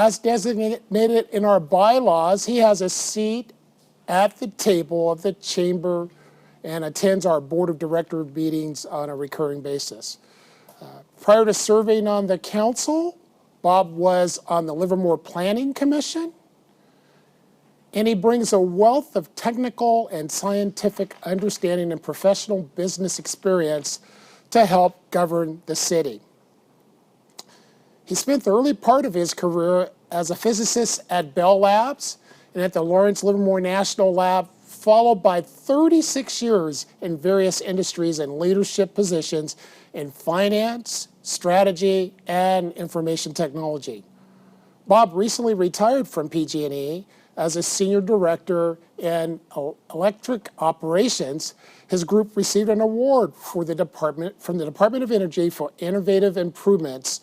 As designated in our bylaws, he has a seat at the table of the chamber and attends our board of director meetings on a recurring basis. Prior to serving on the council, Bob was on the Livermore Planning Commission, and he brings a wealth of technical and scientific understanding and professional business experience to help govern the city. He spent the early part of his career as a physicist at Bell Labs and at the Lawrence Livermore National Lab, followed by 36 years in various industries and leadership positions in finance, strategy, and information technology. Bob recently retired from PG&E as a senior director in electric operations. His group received an award from the Department of Energy for innovative improvements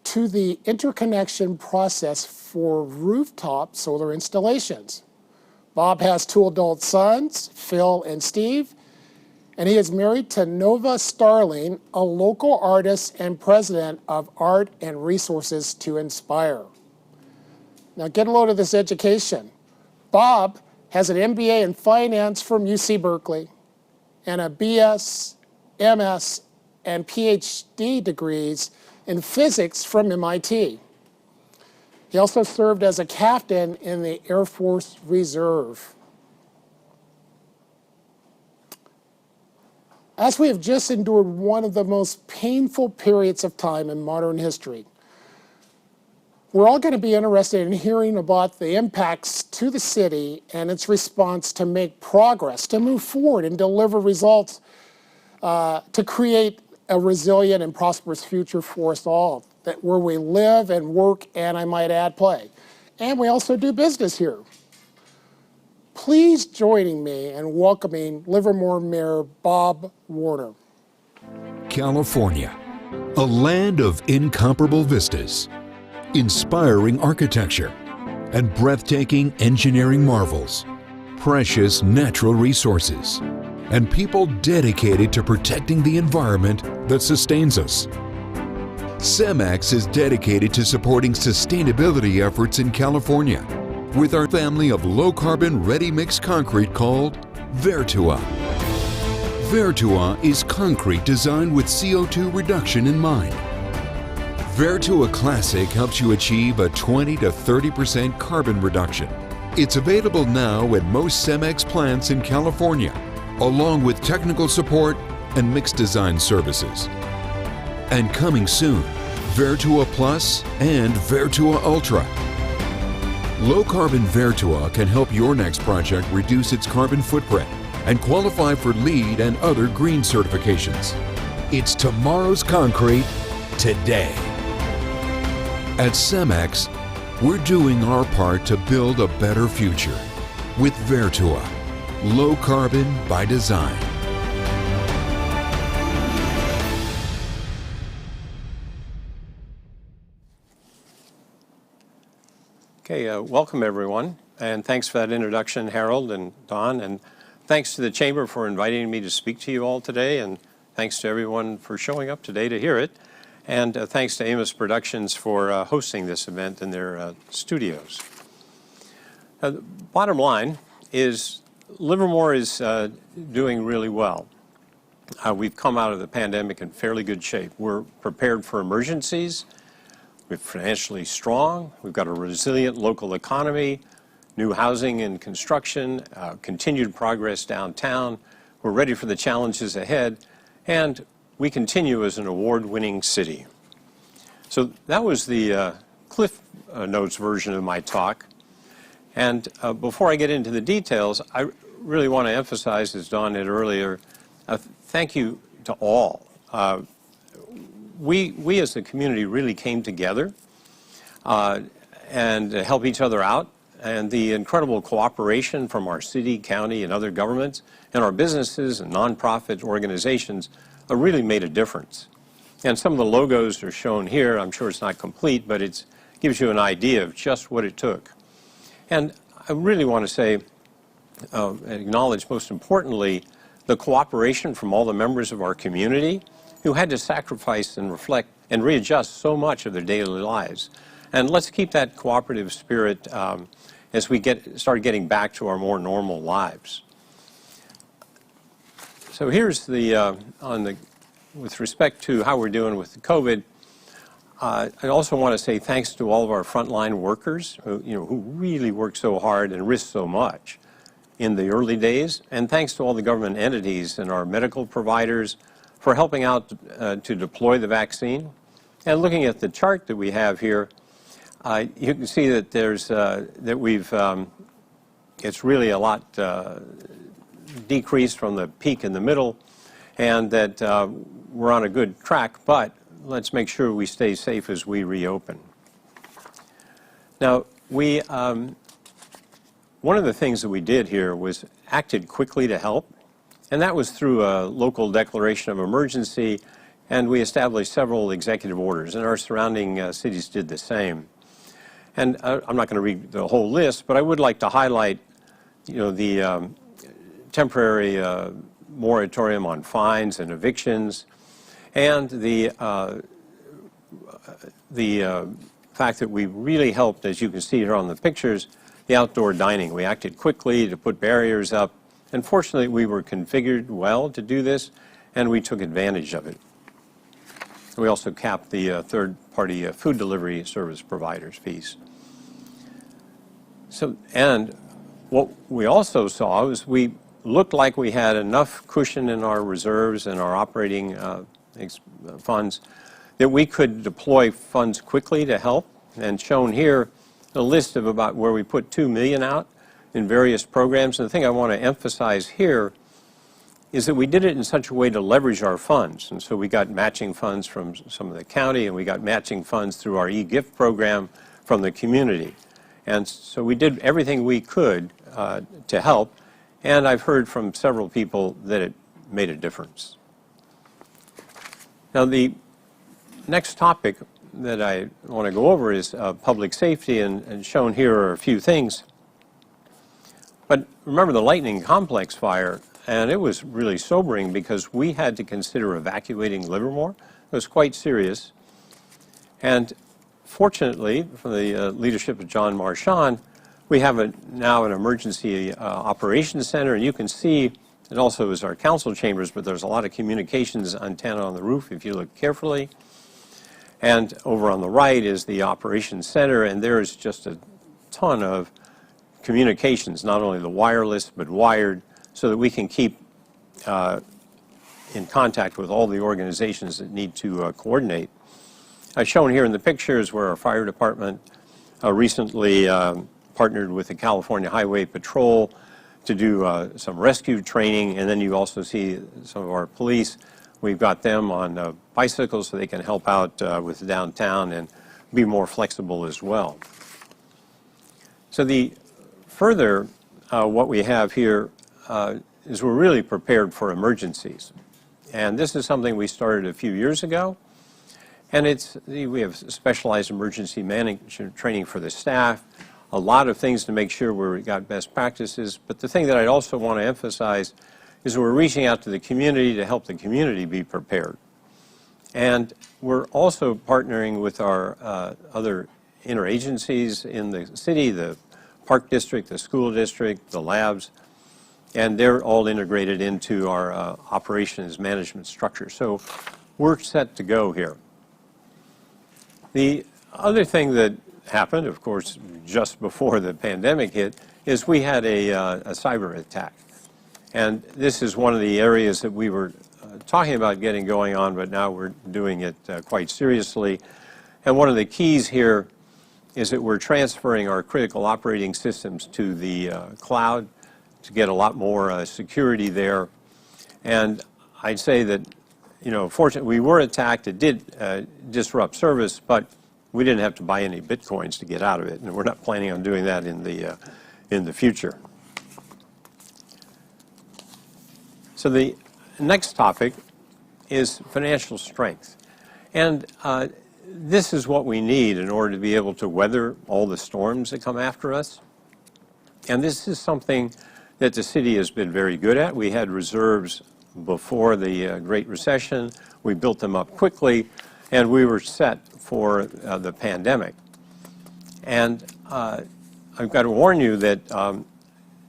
to the interconnection process for rooftop solar installations. Bob has 2 adult sons, Phil and Steve, and he is married to Nova Starling, a local artist and president of Art and Resources to Inspire. Now get a load of this education. Bob has an MBA in finance from UC Berkeley and a BS, MS, and PhD degrees in physics from MIT. He also served as a captain in the Air Force Reserve. As we have just endured one of the most painful periods of time in modern history, we're all going to be interested in hearing about the impacts to the city and its response to make progress, to move forward and deliver results, to create a resilient and prosperous future for us all, that where we live and work, and I might add, play. And we also do business here. Please join me in welcoming Livermore Mayor Bob Woerner. California, a land of incomparable vistas, inspiring architecture, and breathtaking engineering marvels, precious natural resources, and people dedicated to protecting the environment that sustains us. CEMEX is dedicated to supporting sustainability efforts in California with our family of low-carbon ready-mix concrete called Vertua. Vertua is concrete designed with CO2 reduction in mind. Vertua Classic helps you achieve a 20 to 30% carbon reduction. It's available now at most CEMEX plants in California, along with technical support and mixed design services. And coming soon, Vertua Plus and Vertua Ultra. Low-carbon Vertua can help your next project reduce its carbon footprint and qualify for LEED and other green certifications. It's tomorrow's concrete today. At CEMEX, we're doing our part to build a better future with Vertua, low carbon by design. Okay, welcome everyone, and thanks for that introduction, Harold and Don, and thanks to the Chamber for inviting me to speak to you all today, and thanks to everyone for showing up today to hear it, and thanks to Amos Productions for hosting this event in their studios. The bottom line is Livermore is doing really well. We've come out of the pandemic in fairly good shape. We're prepared for emergencies. We're financially strong. We've got a resilient local economy, new housing and construction, continued progress downtown. We're ready for the challenges ahead, and we continue as an award-winning city. So that was the Cliff Notes version of my talk. And before I get into the details, I really want to emphasize, as Don did earlier, thank you to all. We as a community really came together and help each other out, and the incredible cooperation from our city, county, and other governments, and our businesses and nonprofit organizations really made a difference. And some of the logos are shown here. I'm sure it's not complete, but it gives you an idea of just what it took. And I really want to say, and acknowledge most importantly, the cooperation from all the members of our community who had to sacrifice and reflect and readjust so much of their daily lives. And let's keep that cooperative spirit as we start getting back to our more normal lives. So here's with respect to how we're doing with the COVID. I also want to say thanks to all of our frontline workers who really work so hard and risk so much in the early days, and thanks to all the government entities and our medical providers for helping out to deploy the vaccine. And looking at the chart that we have here, you can see that it's really a lot decreased from the peak in the middle, and that we're on a good track, but let's make sure we stay safe as we reopen. Now, one of the things that we did here was acted quickly to help, and that was through a local declaration of emergency, and we established several executive orders, and our surrounding cities did the same. And I'm not going to read the whole list, but I would like to highlight, the temporary moratorium on fines and evictions, and the fact that we really helped, as you can see here on the pictures, the outdoor dining. We acted quickly to put barriers up, and fortunately we were configured well to do this, and we took advantage of it. We also capped the third-party food delivery service providers' fees. And what we also saw was we looked like we had enough cushion in our reserves and our operating funds that we could deploy funds quickly to help. And shown here, a list of about where we put $2 million out in various programs. And the thing I want to emphasize here is that we did it in such a way to leverage our funds. And so we got matching funds from some of the county, and we got matching funds through our e-gift program from the community. And so we did everything we could to help, and I've heard from several people that it made a difference. Now, the next topic that I want to go over is public safety, and shown here are a few things. But remember the lightning complex fire, and it was really sobering because we had to consider evacuating Livermore. It was quite serious. And fortunately, from the leadership of John Marchand, we have now an emergency operations center, and you can see it also is our council chambers, but there's a lot of communications antenna on the roof if you look carefully. And over on the right is the operations center, and there is just a ton of communications, not only the wireless but wired, so that we can keep in contact with all the organizations that need to coordinate. Shown here in the pictures where our fire department recently partnered with the California Highway Patrol to do some rescue training, and then you also see some of our police. We've got them on bicycles so they can help out with downtown and be more flexible as well. So what we have here is we're really prepared for emergencies. And this is something we started a few years ago. And we have specialized emergency management training for the staff, a lot of things to make sure we've got best practices. But the thing that I'd also want to emphasize is we're reaching out to the community to help the community be prepared. And we're also partnering with our other interagencies in the city, the park district, the school district, the labs, and they're all integrated into our operations management structure. So we're set to go here. The other thing that happened, of course, just before the pandemic hit, is we had a cyber attack. And this is one of the areas that we were talking about getting going on, but now we're doing it quite seriously. And one of the keys here is that we're transferring our critical operating systems to the cloud to get a lot more security there. And I'd say that, fortunately, we were attacked. It did disrupt service, but we didn't have to buy any bitcoins to get out of it, and we're not planning on doing that in the future. So the next topic is financial strength. And this is what we need in order to be able to weather all the storms that come after us. And this is something that the city has been very good at. We had reserves before the Great Recession. We built them up quickly, and we were set for the pandemic. And I've got to warn you that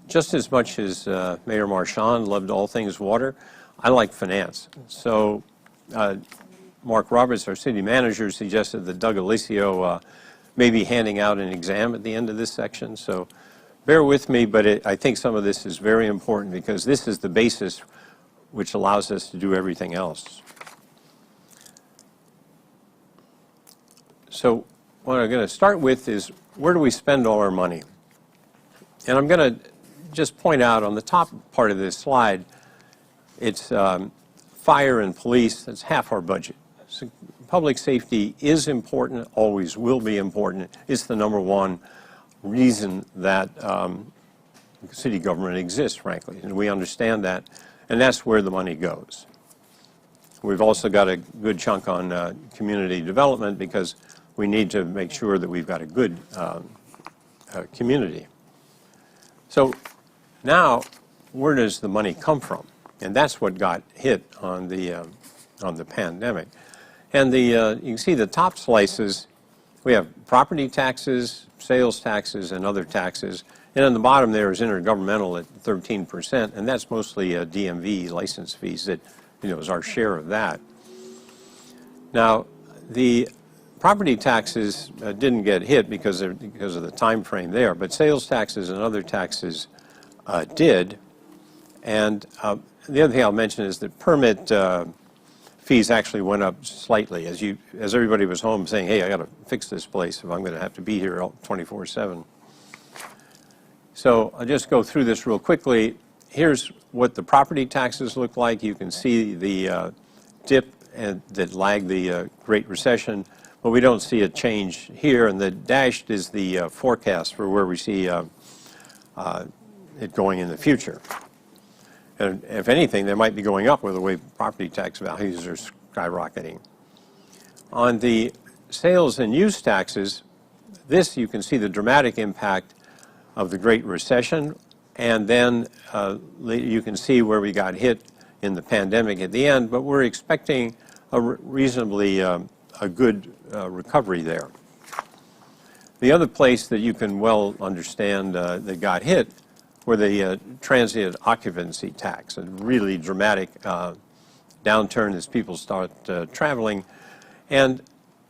just as much as Mayor Marchand loved all things water, I like finance. So Mark Roberts, our city manager, suggested that Doug Alicio may be handing out an exam at the end of this section. So bear with me, but I think some of this is very important because this is the basis which allows us to do everything else. So what I'm going to start with is, where do we spend all our money? And I'm going to just point out on the top part of this slide, it's fire and police. That's half our budget. So public safety is important, always will be important. It's the number one reason that city government exists, frankly, and we understand that, and that's where the money goes. We've also got a good chunk on community development because we need to make sure that we've got a good community. So now, where does the money come from? And that's what got hit on the pandemic. And you can see the top slices. We have property taxes, sales taxes, and other taxes. And on the bottom there is intergovernmental at 13%, and that's mostly DMV license fees that is our share of that. Now, the property taxes didn't get hit because of the time frame there, but sales taxes and other taxes did. And the other thing I'll mention is that permit fees actually went up slightly as everybody was home saying, hey, I got to fix this place if I'm going to have to be here 24/7. So I'll just go through this real quickly. Here's what the property taxes look like. You can see the dip that lagged the Great Recession, but we don't see a change here. And the dashed is the forecast for where we see it going in the future. And if anything, they might be going up with the way property tax values are skyrocketing. On the sales and use taxes, this you can see the dramatic impact of the Great Recession, and then you can see where we got hit in the pandemic at the end, but we're expecting a reasonably a good recovery there. The other place that you can well understand that got hit were the transient occupancy tax, a really dramatic downturn as people start traveling. And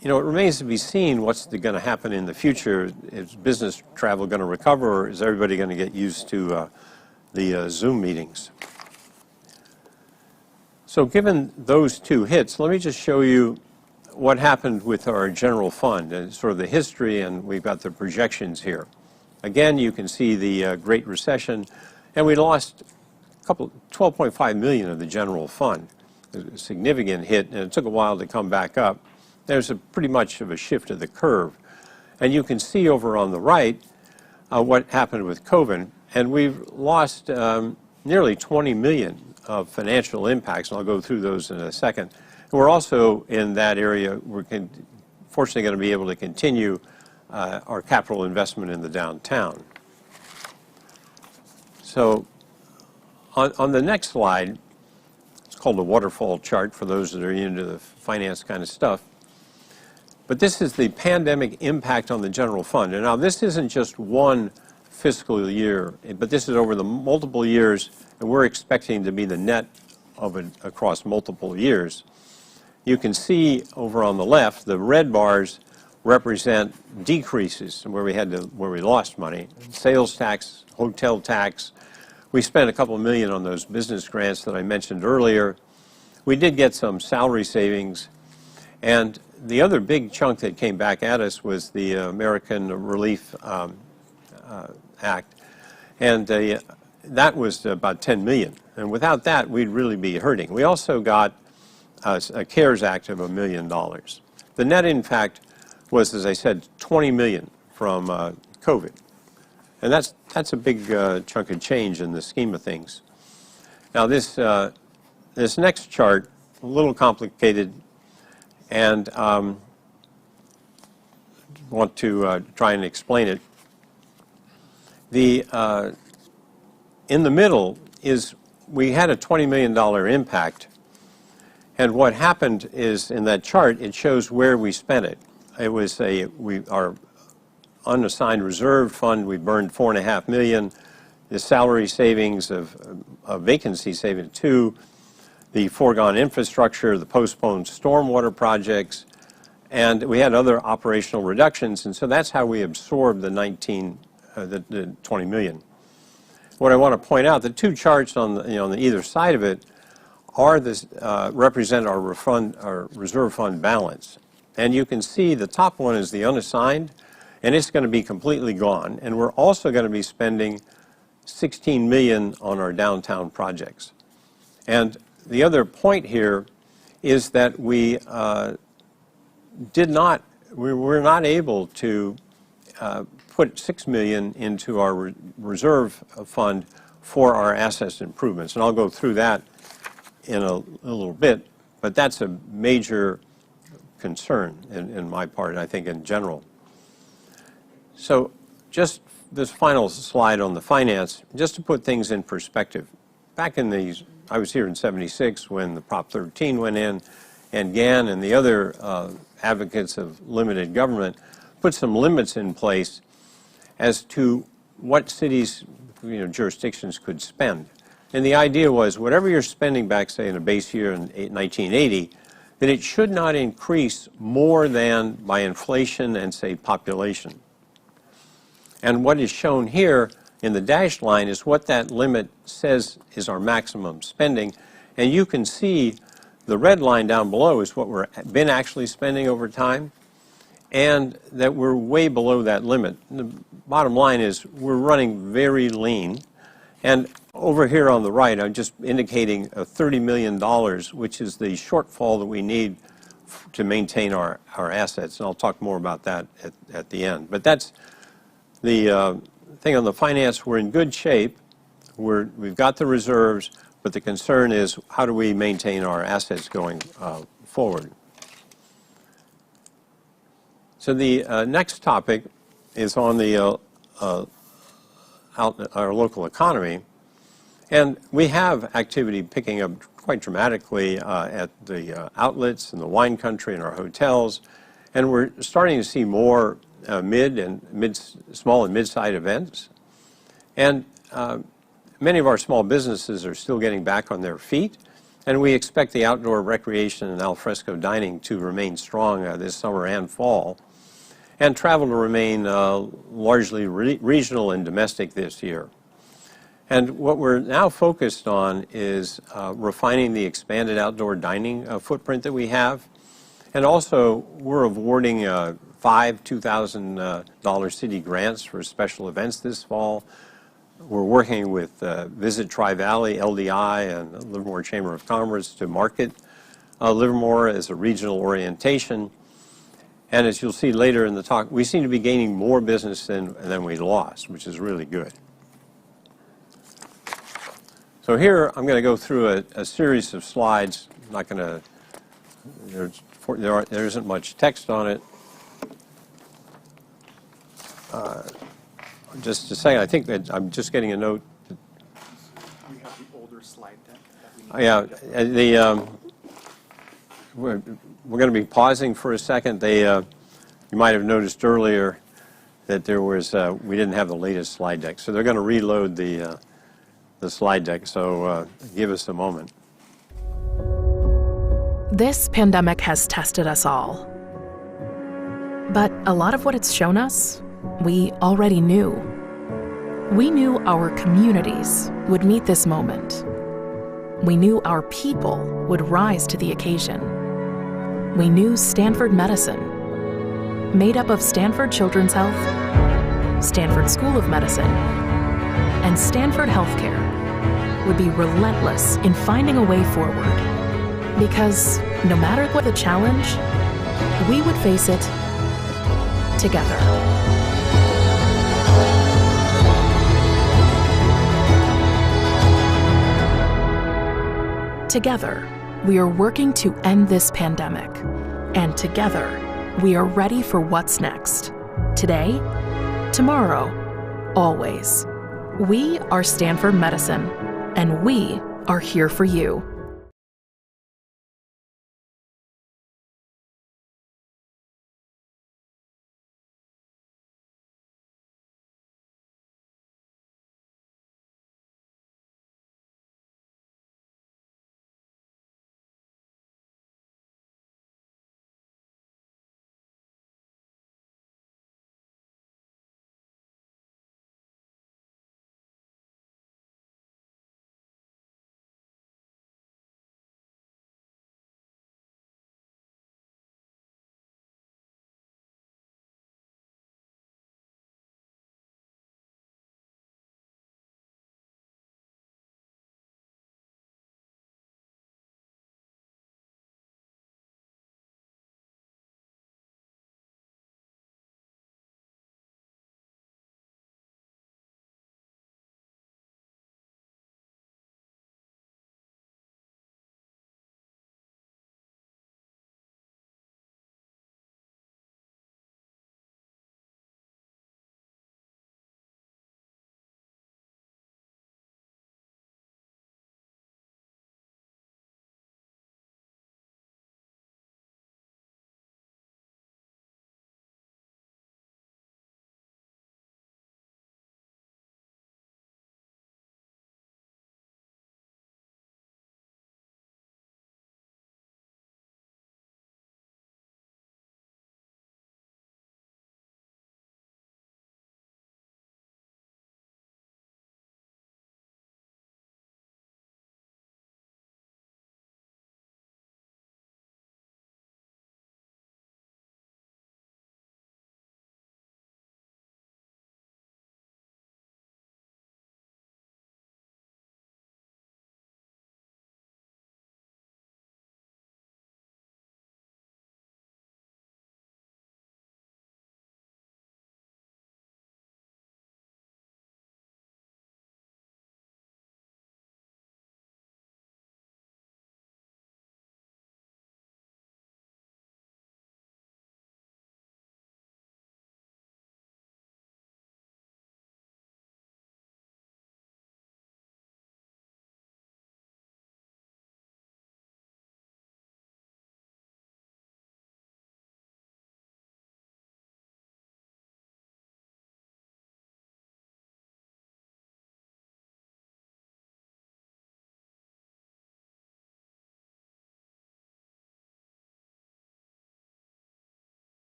it remains to be seen what's going to happen in the future. Is business travel going to recover, or is everybody going to get used to the Zoom meetings? So given those two hits, let me just show you what happened with our general fund, and sort of the history, and we've got the projections here. Again, you can see the Great Recession, and we lost $12.5 million of the general fund. It was a significant hit, and it took a while to come back up. There's pretty much of a shift of the curve. And you can see over on the right what happened with COVID, and we've lost nearly 20 million of financial impacts, and I'll go through those in a second. And we're also in that area, we're fortunately going to be able to continue our capital investment in the downtown. So on the next slide, it's called a waterfall chart for those that are into the finance kind of stuff. But this is the pandemic impact on the general fund. And now this isn't just one fiscal year, but this is over the multiple years, and we're expecting to be the net of it across multiple years. You can see over on the left, the red bars represent decreases where we lost money. Sales tax, hotel tax. We spent a couple of million on those business grants that I mentioned earlier. We did get some salary savings, and the other big chunk that came back at us was the American Relief Act, and that was about 10 million. And without that, we'd really be hurting. We also got a CARES Act of $1 million. The net impact was, as I said, 20 million from COVID. And that's a big chunk of change in the scheme of things. Now this next chart, a little complicated, and want to try and explain it. In the middle is we had a $20 million impact, and what happened is in that chart it shows where we spent it. It was our unassigned reserve fund, we burned $4.5 million. The salary savings of vacancy savings, 2, the foregone infrastructure, the postponed stormwater projects, and we had other operational reductions, and so that's how we absorbed the 20 million. What I want to point out, the 2 charts on the either side of it are this represent our reserve fund balance, and you can see the top one is the unassigned, and it's going to be completely gone, and we're also going to be spending 16 million on our downtown projects. And the other point here is that we were not able to put 6 million into our reserve fund for our assets improvements, and I'll go through that in a little bit, but that's a major concern in my part, and I think in general. So just this final slide on the finance, just to put things in perspective. Back in I was here in '76 when the Prop 13 went in, and Gann and the other advocates of limited government put some limits in place as to what cities, jurisdictions could spend. And the idea was whatever you're spending back, say, in a base year in 1980, that it should not increase more than by inflation and, say, population. And what is shown here in the dashed line is what that limit says is our maximum spending. And you can see the red line down below is what we've been actually spending over time, and that we're way below that limit. And the bottom line is we're running very lean. And over here on the right, I'm just indicating $30 million, which is the shortfall that we need to maintain our assets. And I'll talk more about that at the end. But that's the thing on the finance. We're in good shape. We've got the reserves, but the concern is how do we maintain our assets going forward. So the next topic is on the our local economy, and we have activity picking up quite dramatically at the outlets and the wine country and our hotels, and we're starting to see more small and mid-sized events, and many of our small businesses are still getting back on their feet, and we expect the outdoor recreation and al fresco dining to remain strong this summer and fall, and travel to remain largely regional and domestic this year. And what we're now focused on is refining the expanded outdoor dining footprint that we have, and also we're awarding 5 $2,000 city grants for special events this fall. We're working with Visit Tri-Valley, LDI, and the Livermore Chamber of Commerce to market Livermore as a regional orientation. And as you'll see later in the talk, we seem to be gaining more business than we lost, which is really good. So here I'm going to go through a series of slides. I'm not going to, there isn't much text on it. Just a second, I think that I'm just getting a note. We have the older slide deck that we need Yeah, we're going to be pausing for a second. You might have noticed earlier that there was we didn't have the latest slide deck, so they're going to reload the slide deck. So give us a moment. This pandemic has tested us all, but a lot of what it's shown us, we already knew. We knew our communities would meet this moment. We knew our people would rise to the occasion. We knew Stanford Medicine, made up of Stanford Children's Health, Stanford School of Medicine, and Stanford Healthcare, would be relentless in finding a way forward. Because no matter what the challenge, we would face it together. Together, we are working to end this pandemic, and together, we are ready for what's next. Today, tomorrow, always. We are Stanford Medicine, and we are here for you.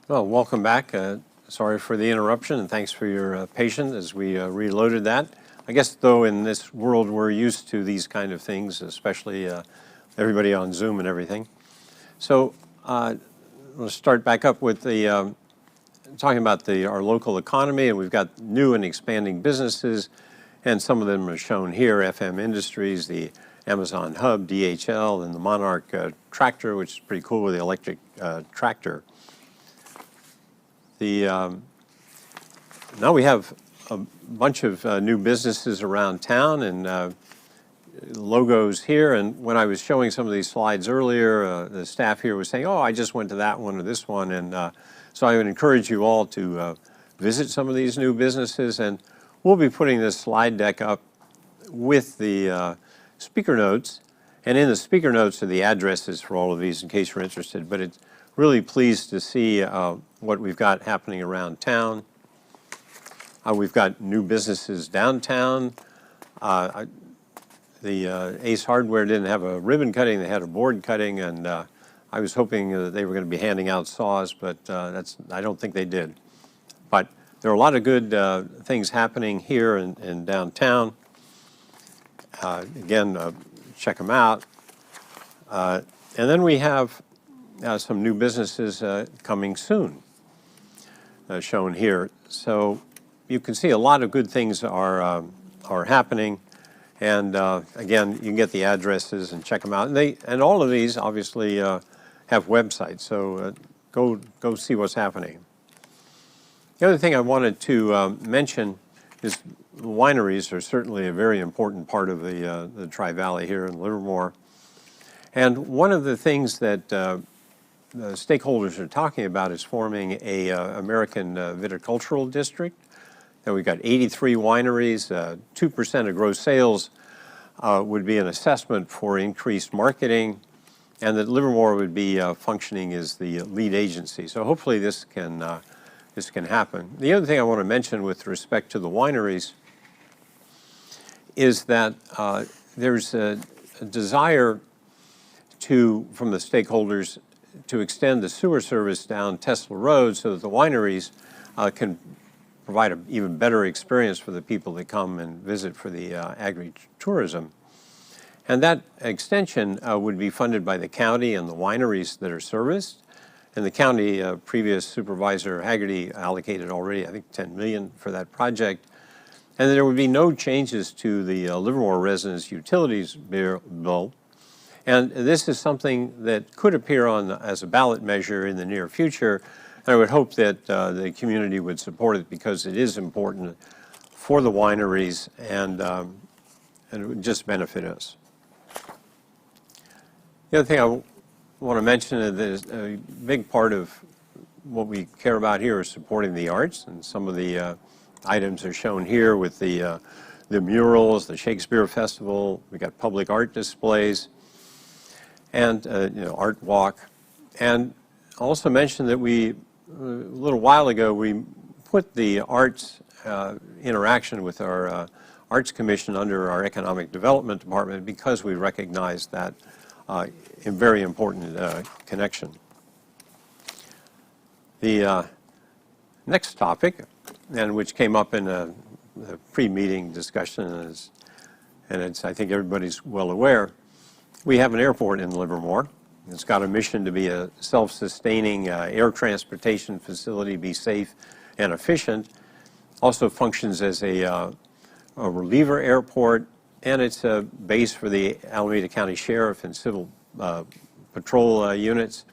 Well, welcome back. Sorry for the interruption, and thanks for your patience as we reloaded that. I guess, though, in this world, we're used to these kind of things, especially everybody on Zoom and everything. So we'll start back up with the talking about our local economy, and we've got new and expanding businesses, and some of them are shown here: FM Industries, the Amazon Hub, DHL, and the Monarch tractor, which is pretty cool with the electric tractor. Now we have a bunch of new businesses around town and logos here. And when I was showing some of these slides earlier, the staff here was saying, "Oh, I just went to that one or this one." And so I would encourage you all to visit some of these new businesses. And we'll be putting this slide deck up with the speaker notes. And in the speaker notes are the addresses for all of these in case you're interested. But it's really pleased to see what we've got happening around town. We've got new businesses downtown. The Ace Hardware didn't have a ribbon cutting, they had a board cutting, and I was hoping that they were going to be handing out saws, but I don't think they did. But there are a lot of good things happening here in downtown. Again, check them out. And then we have some new businesses coming soon, shown here. So you can see a lot of good things are happening. And again, you can get the addresses and check them out. And all of these obviously have websites, so go see what's happening. The other thing I wanted to mention is wineries are certainly a very important part of the Tri-Valley here in Livermore. And one of the things that the stakeholders are talking about is forming a American viticultural district. And we've got 83 wineries, 2% of gross sales would be an assessment for increased marketing, and that Livermore would be functioning as the lead agency. So hopefully this can happen. The other thing I want to mention with respect to the wineries is that there's a desire from the stakeholders to extend the sewer service down Tesla Road so that the wineries can provide an even better experience for the people that come and visit for the agri-tourism. And that extension would be funded by the county and the wineries that are serviced. And the county, previous Supervisor Haggerty allocated already, I think, $10 million for that project. And there would be no changes to the Livermore residents' utilities bill. And this is something that could appear as a ballot measure in the near future. And I would hope that the community would support it because it is important for the wineries and it would just benefit us. The other thing I want to mention is that a big part of what we care about here is supporting the arts, and some of the items are shown here with the murals, the Shakespeare Festival. We got public art displays, and art walk, and also mention that a little while ago we put the arts interaction with our Arts Commission under our Economic Development Department because we recognize that a very important connection. The next topic, and which came up in a pre-meeting discussion, and I think everybody's well aware, we have an airport in Livermore. It's got a mission to be a self-sustaining air transportation facility, be safe and efficient. Also functions as a reliever airport, and it's a base for the Alameda County Sheriff and Civil Patrol units.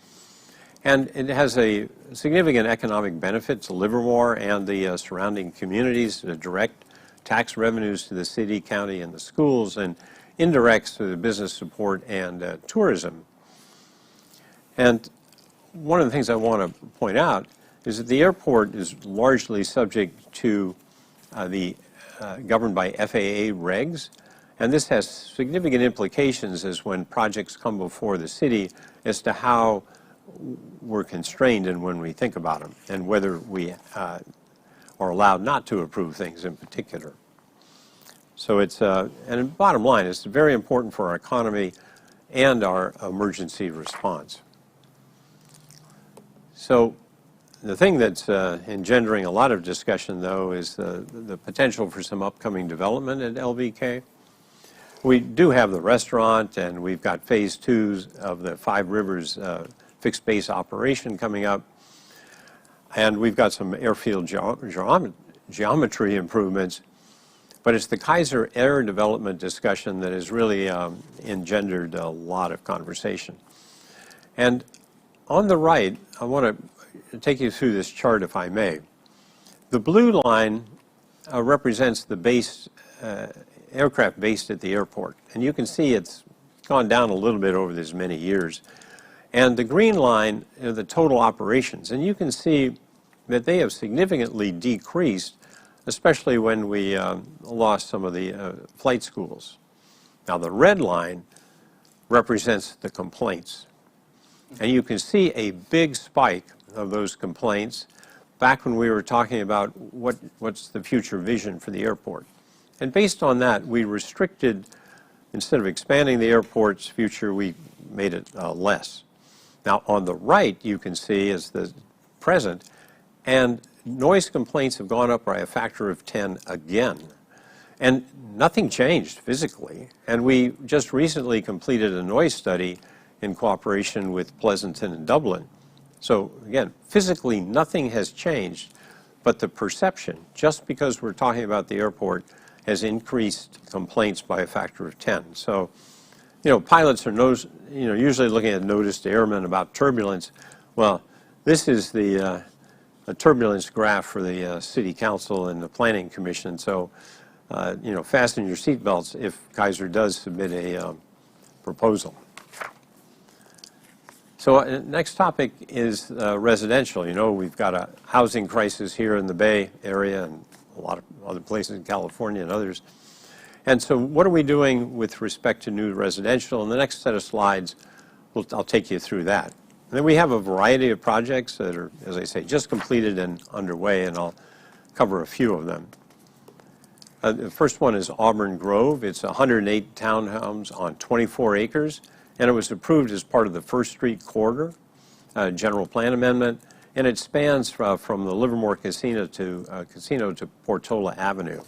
And it has a significant economic benefit to Livermore and the surrounding communities, the direct tax revenues to the city, county, and the schools, and indirects to the business support and tourism. And one of the things I want to point out is that the airport is largely subject to governed by FAA regs, and this has significant implications as when projects come before the city as to how we're constrained in when we think about them and whether we are allowed not to approve things in particular. So and the bottom line, it's very important for our economy and our emergency response. So The thing that's engendering a lot of discussion, though, is the potential for some upcoming development at LVK. We do have the restaurant, and we've got phase 2 of the Five Rivers fixed base operation coming up. And we've got some airfield geometry improvements. But it's the Kaiser Air development discussion that has really engendered a lot of conversation. And on the right, I want to take you through this chart, if I may. The blue line represents the base aircraft based at the airport. And you can see it's gone down a little bit over these many years. And the green line are the total operations. And you can see that they have significantly decreased, especially when we lost some of the flight schools. Now, the red line represents the complaints. And you can see a big spike of those complaints back when we were talking about what's the future vision for the airport. And based on that, we restricted, instead of expanding the airport's future, we made it less. Now, on the right, you can see is the present, and noise complaints have gone up by a factor of 10 again. And nothing changed physically. And we just recently completed a noise study in cooperation with Pleasanton and Dublin. So again, physically nothing has changed, but the perception, just because we're talking about the airport, has increased complaints by a factor of 10. So, pilots are usually looking at noticed airmen about turbulence. Well, this is the a turbulence graph for the City Council and the Planning Commission. So, fasten your seatbelts if Kaiser does submit a proposal. So, next topic is residential. We've got a housing crisis here in the Bay Area and a lot of other places in California and others. And so what are we doing with respect to new residential? In the next set of slides, I'll take you through that. And then we have a variety of projects that are, as I say, just completed and underway, and I'll cover a few of them. The first one is Auburn Grove. It's 108 townhomes on 24 acres, and it was approved as part of the First Street Corridor general plan amendment, and it spans from the Livermore Casino to Portola Avenue.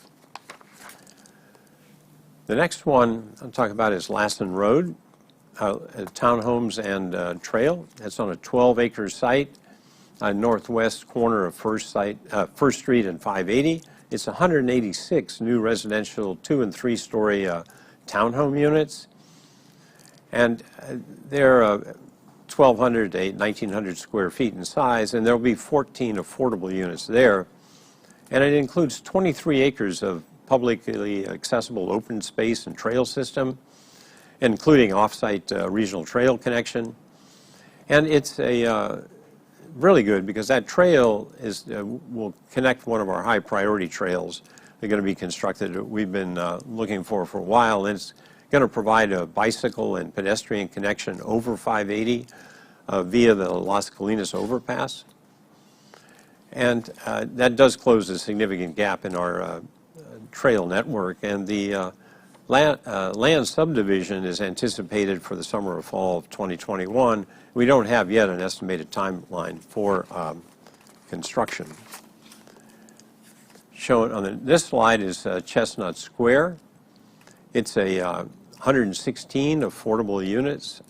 The next one I'll talk about is Lassen Road, townhomes and trail. It's on a 12-acre site, northwest corner of First Street and 580. It's 186 new residential 2- and 3-story townhome units, and they're 1,200 to 1,900 square feet in size, and there'll be 14 affordable units there. And it includes 23 acres of publicly accessible open space and trail system, including off-site regional trail connection. And it's really good because that trail will connect one of our high priority trails. They're going to be constructed, we've been looking for a while, and it's going to provide a bicycle and pedestrian connection over 580 via the Las Colinas overpass. And that does close a significant gap in our trail network. And the land subdivision is anticipated for the summer or fall of 2021. We don't have yet an estimated timeline for construction. Shown on this slide is Chestnut Square. It's a 116 affordable units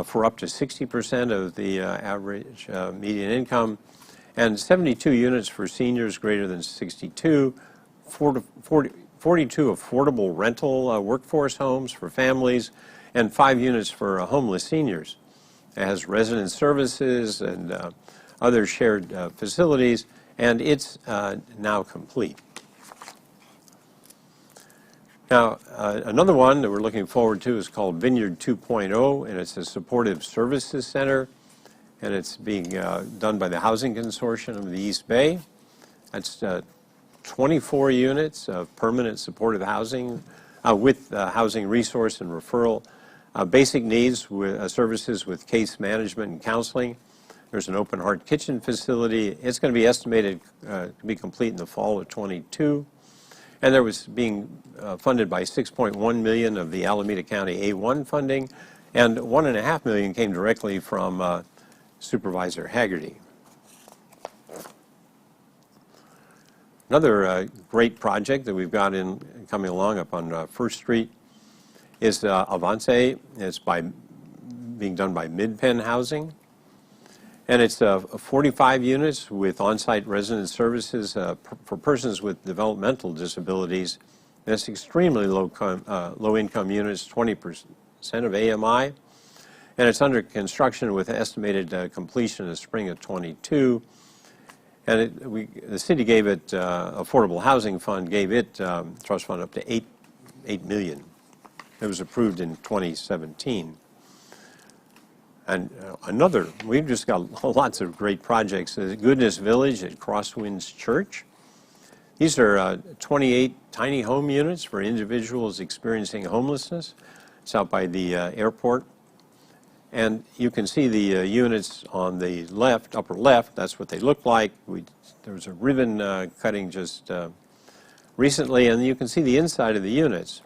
for up to 60% of the average median income, and 72 units for seniors greater than 62, 42 affordable rental workforce homes for families, and 5 units for homeless seniors. It has resident services and other shared facilities, and it's now complete. Now, another one that we're looking forward to is called Vineyard 2.0, and it's a supportive services center, and it's being done by the Housing Consortium of the East Bay. That's 24 units of permanent supportive housing with housing resource and referral, basic needs with services with case management and counseling. There's an open heart kitchen facility. It's going to be estimated to be complete in the fall of 22. And there was being funded by $6.1 million of the Alameda County A1 funding, and $1.5 million came directly from Supervisor Haggerty. Another great project that we've got coming along up on First Street is Avance. It's being done by Mid-Penn Housing. And it's 45 units with on-site resident services for persons with developmental disabilities. And it's extremely low-income units, 20% of AMI. And it's under construction with estimated completion in the spring of 22. And the city gave it, Affordable Housing Fund gave it, trust fund, up to $8 million. It was approved in 2017. And we've just got lots of great projects. The Goodness Village at Crosswinds Church. These are 28 tiny home units for individuals experiencing homelessness. It's out by the airport. And you can see the units on the left, upper left. That's what they look like. There was a ribbon cutting just recently, and you can see the inside of the units.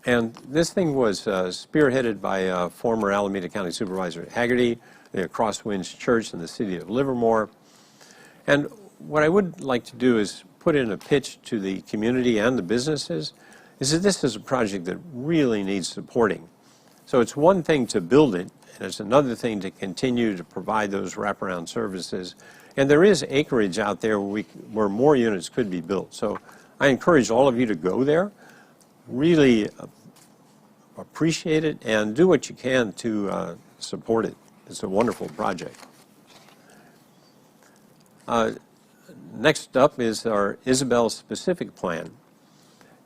And this thing was spearheaded by former Alameda County Supervisor Haggerty, the Crosswinds Church in the city of Livermore. And what I would like to do is put in a pitch to the community and the businesses, is that this is a project that really needs supporting. So it's one thing to build it, and it's another thing to continue to provide those wraparound services. And there is acreage out there where more units could be built. So I encourage all of you to go there, really appreciate it, and do what you can to support it. It's a wonderful project. Next up is our Isabel specific plan.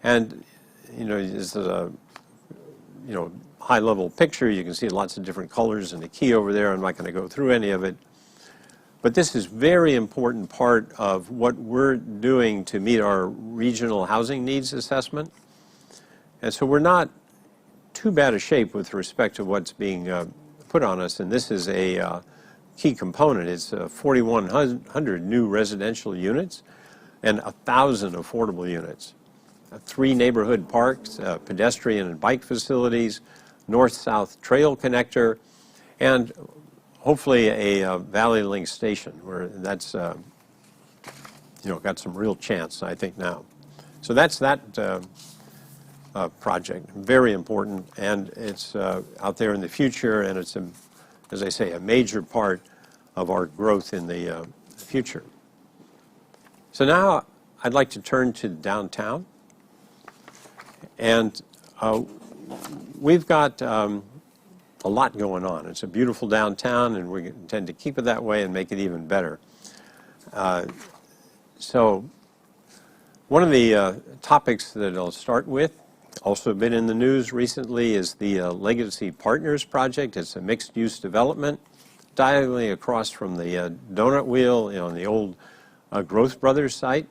And, this is a, high-level picture. You can see lots of different colors and a key over there. I'm not going to go through any of it. But this is a very important part of what we're doing to meet our regional housing needs assessment. And so we're not too bad a shape with respect to what's being put on us. And this is a key component. It's 4,100 new residential units and 1,000 affordable units. 3 neighborhood parks, pedestrian and bike facilities, north-south trail connector, and hopefully a Valley Link station where that's got some real chance, I think, now. So that's that project, very important, and it's out there in the future, and it's, as I say, a major part of our growth in the future. So now I'd like to turn to downtown. And we've got a lot going on. It's a beautiful downtown, and we intend to keep it that way and make it even better. So one of the topics that I'll start with, also been in the news recently, is the Legacy Partners project. It's a mixed-use development diagonally across from the Donut Wheel on the old Growth Brothers site.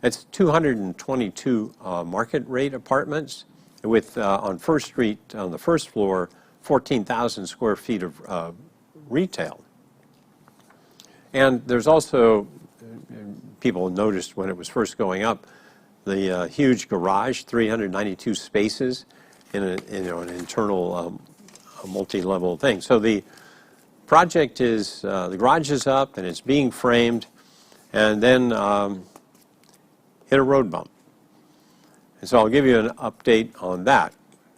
It's 222 market rate apartments with, on First Street, on the first floor, 14,000 square feet of retail. And there's also, people noticed when it was first going up, the huge garage, 392 spaces in an internal multi-level thing. So the project is, the garage is up and it's being framed, and then hit a road bump. And so I'll give you an update on that.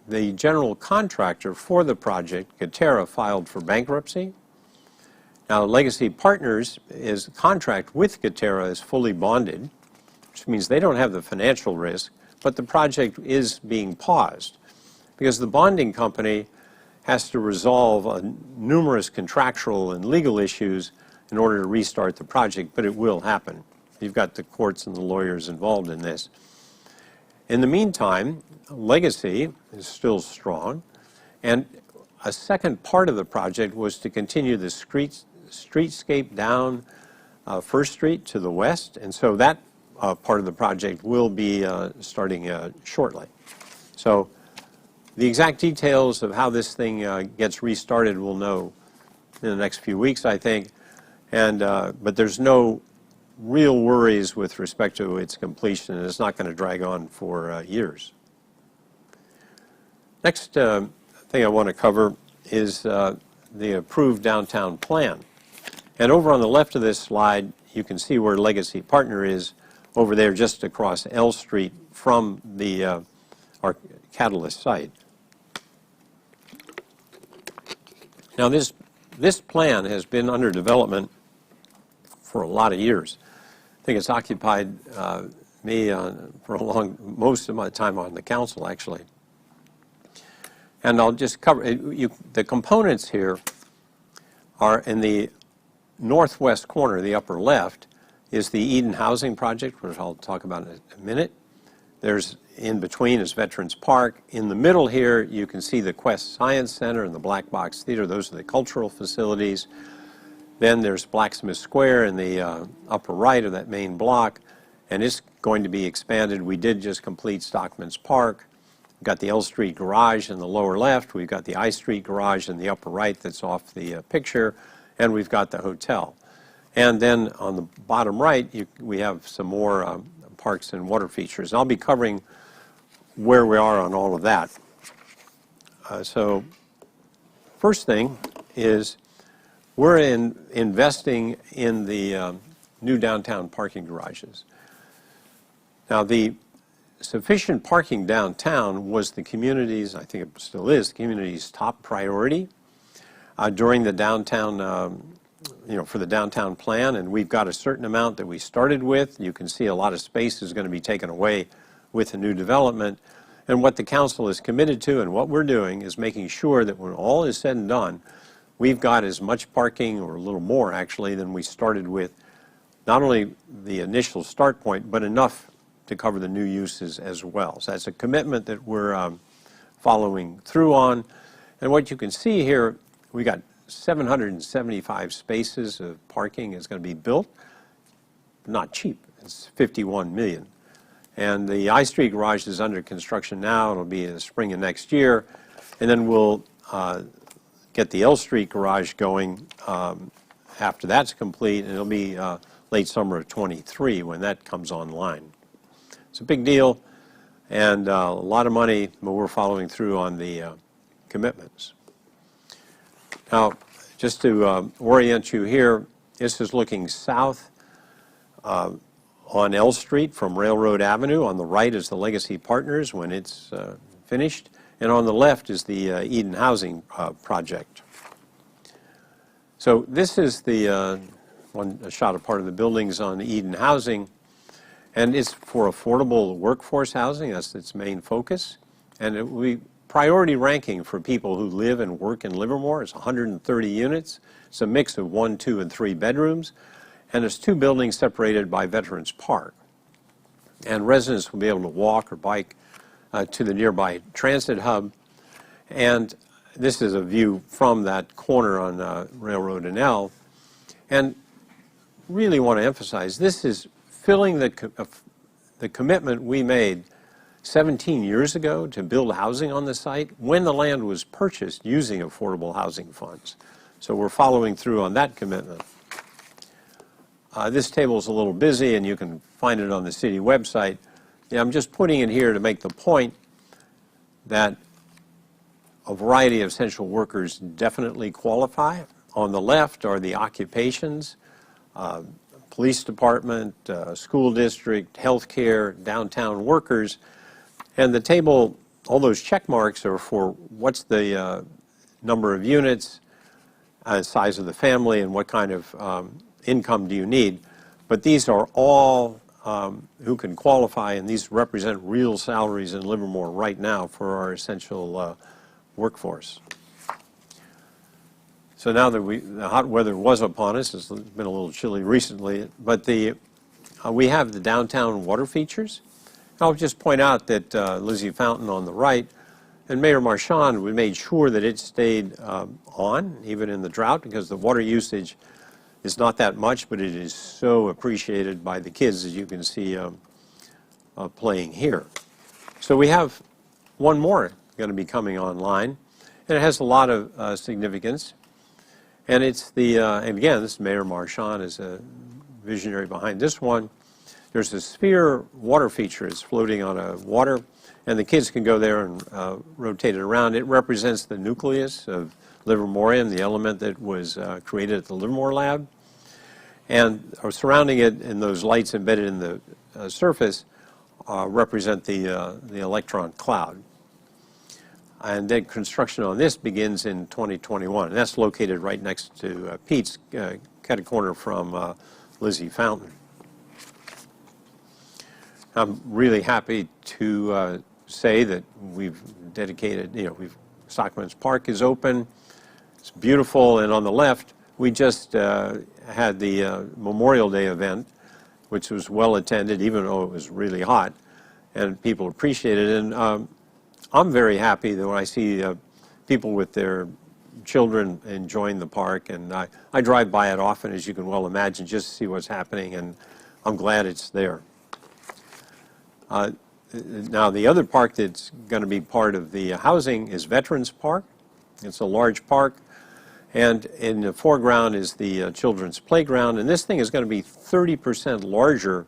The general contractor for the project, Katerra, filed for bankruptcy. Now, Legacy Partners' contract with Katerra is fully bonded, which means they don't have the financial risk, but the project is being paused because the bonding company has to resolve numerous contractual and legal issues in order to restart the project, but it will happen. You've got the courts and the lawyers involved in this. In the meantime, Legacy is still strong, and a second part of the project was to continue the streetscape down First Street to the west, and so that part of the project will be starting shortly. So the exact details of how this thing gets restarted we'll know in the next few weeks, I think, and but there's no real worries with respect to its completion, and it's not going to drag on for years. Next thing I want to cover is the approved downtown plan. And over on the left of this slide, you can see where Legacy Partner is over there just across L Street from the our Catalyst site. Now this plan has been under development for a lot of years. I think it's occupied me for most of my time on the council, actually. And I'll just cover the components here are in the northwest corner, the upper left, is the Eden Housing Project, which I'll talk about in a minute. There's in between is Veterans Park. In the middle here, you can see the Quest Science Center and the Black Box Theater. Those are the cultural facilities. Then there's Blacksmith Square in the upper right of that main block, and it's going to be expanded. We did just complete Stockman's Park. We've got the L Street Garage in the lower left. We've got the I Street Garage in the upper right that's off the picture, and we've got the hotel. And then on the bottom right, we have some more parks and water features. And I'll be covering where we are on all of that. So first thing is we're investing in the new downtown parking garages. Now, the sufficient parking downtown was the community's, I think it still is, the community's top priority during the downtown, for the downtown plan, and we've got a certain amount that we started with. You can see a lot of space is going to be taken away with the new development. And what the council is committed to and what we're doing is making sure that when all is said and done, we've got as much parking, or a little more actually, than we started with, not only the initial start point, but enough to cover the new uses as well. So that's a commitment that we're following through on. And what you can see here, we got 775 spaces of parking is going to be built. Not cheap. It's $51 million. And the I Street Garage is under construction now. It'll be in the spring of next year. And then we'll get the L Street Garage going after that's complete, and it'll be late summer of '23 when that comes online. It's a big deal and a lot of money, but we're following through on the commitments. Now, just to orient you here, this is looking south on L Street from Railroad Avenue. On the right is the Legacy Partners when it's finished, and on the left is the Eden Housing Project. So this is the a shot of part of the buildings on Eden Housing, and it's for affordable workforce housing. That's its main focus, and it will be priority ranking for people who live and work in Livermore. It's 130 units. It's a mix of 1, 2, and 3 bedrooms, and it's 2 buildings separated by Veterans Park. And residents will be able to walk or bike to the nearby transit hub. And this is a view from that corner on Railroad and L. And really want to emphasize, this is filling the commitment we made 17 years ago to build housing on the site when the land was purchased using affordable housing funds. So we're following through on that commitment. This table is a little busy, and you can find it on the city website. Yeah, I'm just putting it here to make the point that a variety of essential workers definitely qualify. On the left are the occupations, police department, school district, healthcare, downtown workers. And the table, all those check marks are for what's the number of units, size of the family, and what kind of income do you need. But these are all who can qualify, and these represent real salaries in Livermore right now for our essential workforce. So now that the hot weather was upon us, it's been a little chilly recently, but we have the downtown water features. I'll just point out that Lizzie Fountain on the right and Mayor Marchand, we made sure that it stayed on, even in the drought, because the water usage is not that much, but it is so appreciated by the kids, as you can see playing here. So we have one more going to be coming online, and it has a lot of significance. And it's and again, this Mayor Marchand is a visionary behind this one. There's a sphere water feature. It's floating on a water, and the kids can go there and rotate it around. It represents the nucleus of Livermorium, the element that was created at the Livermore Lab. or surrounding it, and those lights embedded in the surface represent the electron cloud. And then construction on this begins in 2021. And that's located right next to Pete's, cut a corner from Lizzie Fountain. I'm really happy to say that we've dedicated, Stockman's Park is open. It's beautiful, and on the left, we just had the Memorial Day event, which was well attended, even though it was really hot, and people appreciated it. And I'm very happy that when I see people with their children enjoying the park, and I drive by it often, as you can well imagine, just to see what's happening, and I'm glad it's there. Now, the other park that's going to be part of the housing is Veterans Park. It's a large park, and in the foreground is the children's playground, and this thing is going to be 30% larger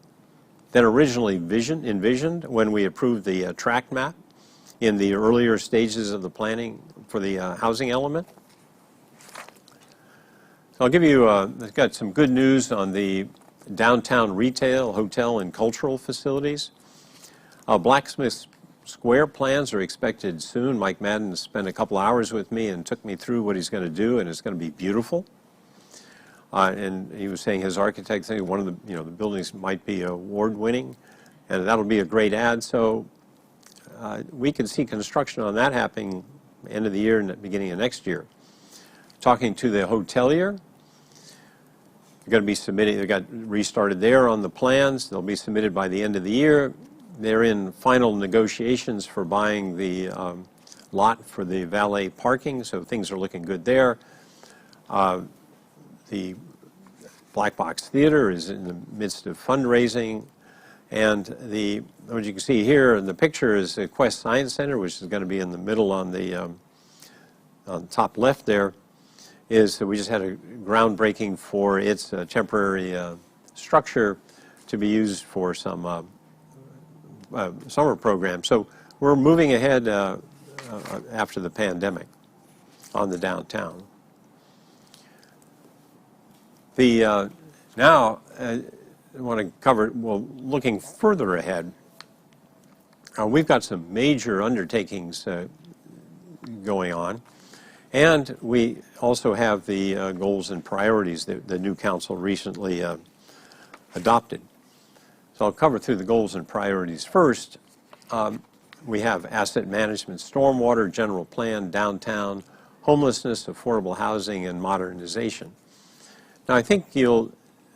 than originally envisioned when we approved the tract map in the earlier stages of the planning for the housing element. So I'll give you, I've got some good news on the downtown retail, hotel, and cultural facilities. Blacksmith Square plans are expected soon. Mike Madden spent a couple hours with me and took me through what he's going to do, and it's going to be beautiful. And he was saying his architect saying one of the the buildings might be award-winning, and that'll be a great ad. So we can see construction on that happening end of the year and the beginning of next year. Talking to the hotelier, they're going to be submitting. They got restarted there on the plans. They'll be submitted by the end of the year. They're in final negotiations for buying the lot for the valet parking, so things are looking good there. The Black Box Theater is in the midst of fundraising, and what you can see here in the picture is the Quest Science Center, which is going to be in the middle on the top left there. Is that we just had a groundbreaking for its temporary structure to be used for some summer program. So we're moving ahead after the pandemic on the downtown. Now I want to cover, looking further ahead, we've got some major undertakings going on, and we also have the goals and priorities that the new council recently adopted. So I'll cover through the goals and priorities first. We have asset management, stormwater, general plan, downtown, homelessness, affordable housing, and modernization. Now I think you'll,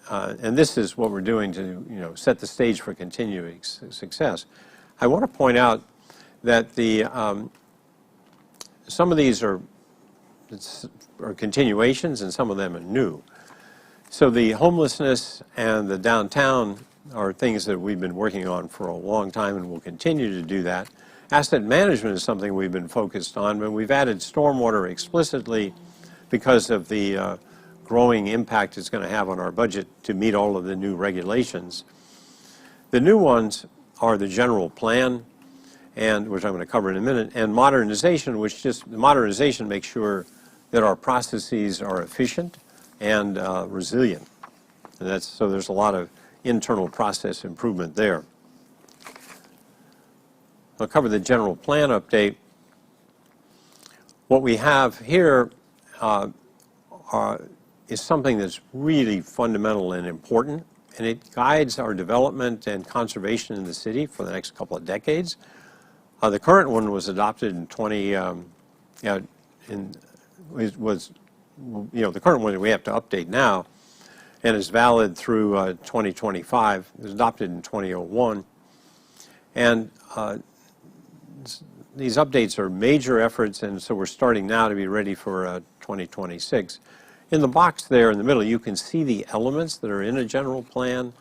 and this is what we're doing to set the stage for continuing success. I want to point out that some of these are continuations and some of them are new. So the homelessness and the downtown are things that we've been working on for a long time and will continue to do that. Asset management is something we've been focused on, but we've added stormwater explicitly because of the growing impact it's going to have on our budget to meet all of the new regulations. The new ones are the general plan, and which I'm going to cover in a minute, and modernization, which modernization makes sure that our processes are efficient and resilient. And so there's a lot of internal process improvement there. I'll cover the general plan update. What we have here is something that's really fundamental and important, and it guides our development and conservation in the city for the next couple of decades. The current one was adopted in the current one that we have to update now and is valid through 2025. It was adopted in 2001. And these updates are major efforts, and so we're starting now to be ready for 2026. In the box there in the middle, you can see the elements that are in a general plan: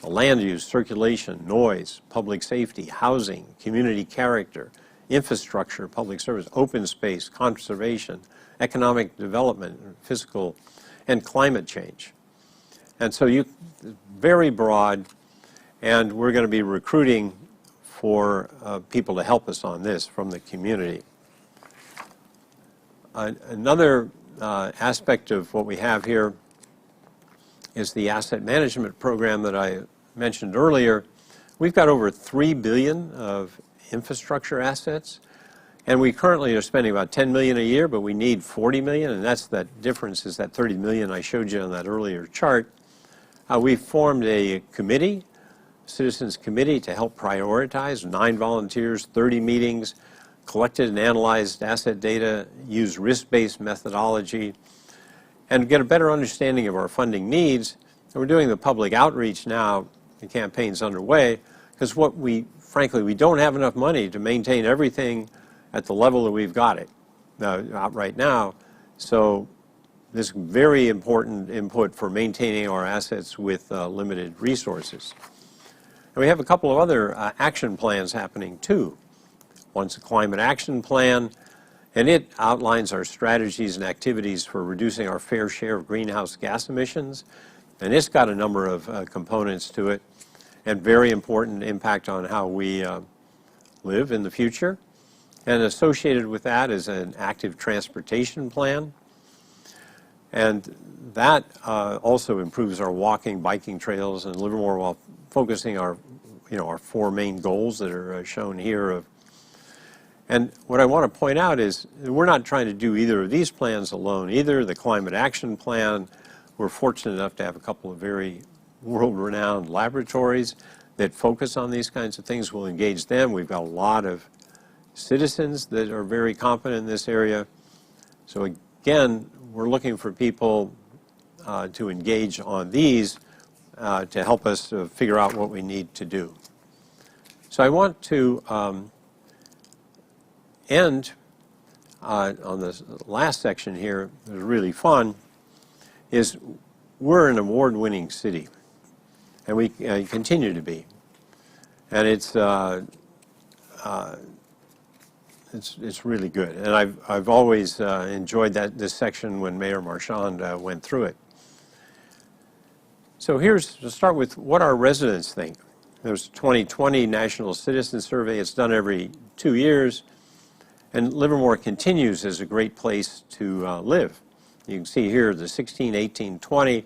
land use, circulation, noise, public safety, housing, community character, infrastructure, public service, open space, conservation, economic development, physical, and climate change. And so very broad, and we're going to be recruiting for people to help us on this from the community. Another aspect of what we have here is the asset management program that I mentioned earlier. We've got over $3 billion of infrastructure assets, and we currently are spending about $10 million a year, but we need $40 million, and that's that difference is that $30 million I showed you on that earlier chart. We formed a committee, Citizens Committee, to help prioritize, 9 volunteers, 30 meetings, collected and analyzed asset data, used risk-based methodology, and get a better understanding of our funding needs. And we're doing the public outreach now, the campaign's underway, because frankly, we don't have enough money to maintain everything at the level that we've got it right now. So this is very important input for maintaining our assets with limited resources. And we have a couple of other action plans happening too. One's a climate action plan, and it outlines our strategies and activities for reducing our fair share of greenhouse gas emissions. And it's got a number of components to it, and very important impact on how we live in the future. And associated with that is an active transportation plan. And that also improves our walking, biking trails in Livermore while focusing our 4 main goals that are shown here. And what I want to point out is we're not trying to do either of these plans alone either. The Climate Action Plan, we're fortunate enough to have a couple of very world-renowned laboratories that focus on these kinds of things. We'll engage them. We've got a lot of citizens that are very competent in this area. So again, we're looking for people to engage on these to help us figure out what we need to do. So I want to end on this last section here, that was really fun, is we're an award-winning city, and we continue to be. And it's really good. And I've always enjoyed this section when Mayor Marchand went through it. So here's to start with what our residents think. There's a 2020 National Citizen Survey. It's done every 2 years. And Livermore continues as a great place to live. You can see here the 16, 18, 20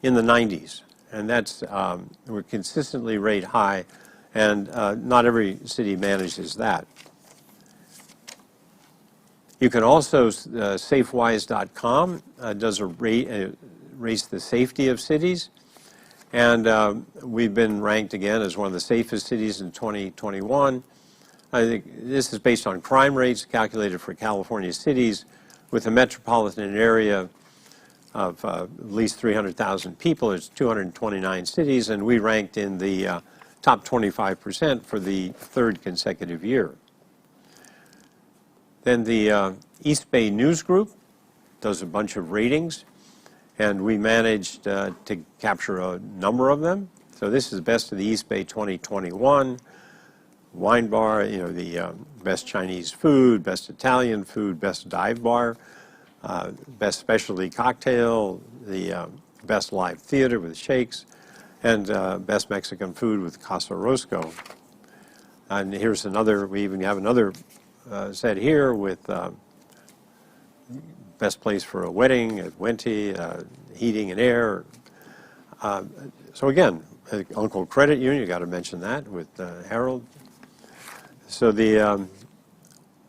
in the 90s. And that's, we're consistently rate high, and not every city manages that. You can also, safewise.com does rates the safety of cities. And we've been ranked again as one of the safest cities in 2021. I think this is based on crime rates calculated for California cities with a metropolitan area of at least 300,000 people. It's 229 cities, and we ranked in the top 25% for the 3rd consecutive year. Then the East Bay News Group does a bunch of ratings, and we managed to capture a number of them. So this is Best of the East Bay 2021. Wine bar, the best Chinese food, best Italian food, best dive bar, best specialty cocktail, the best live theater with shakes, and best Mexican food with Casa Rosco. And here's another, we even have another set here with best place for a wedding at Wente, heating and air. So again, Uncle Credit Union, you got to mention that with Harold. So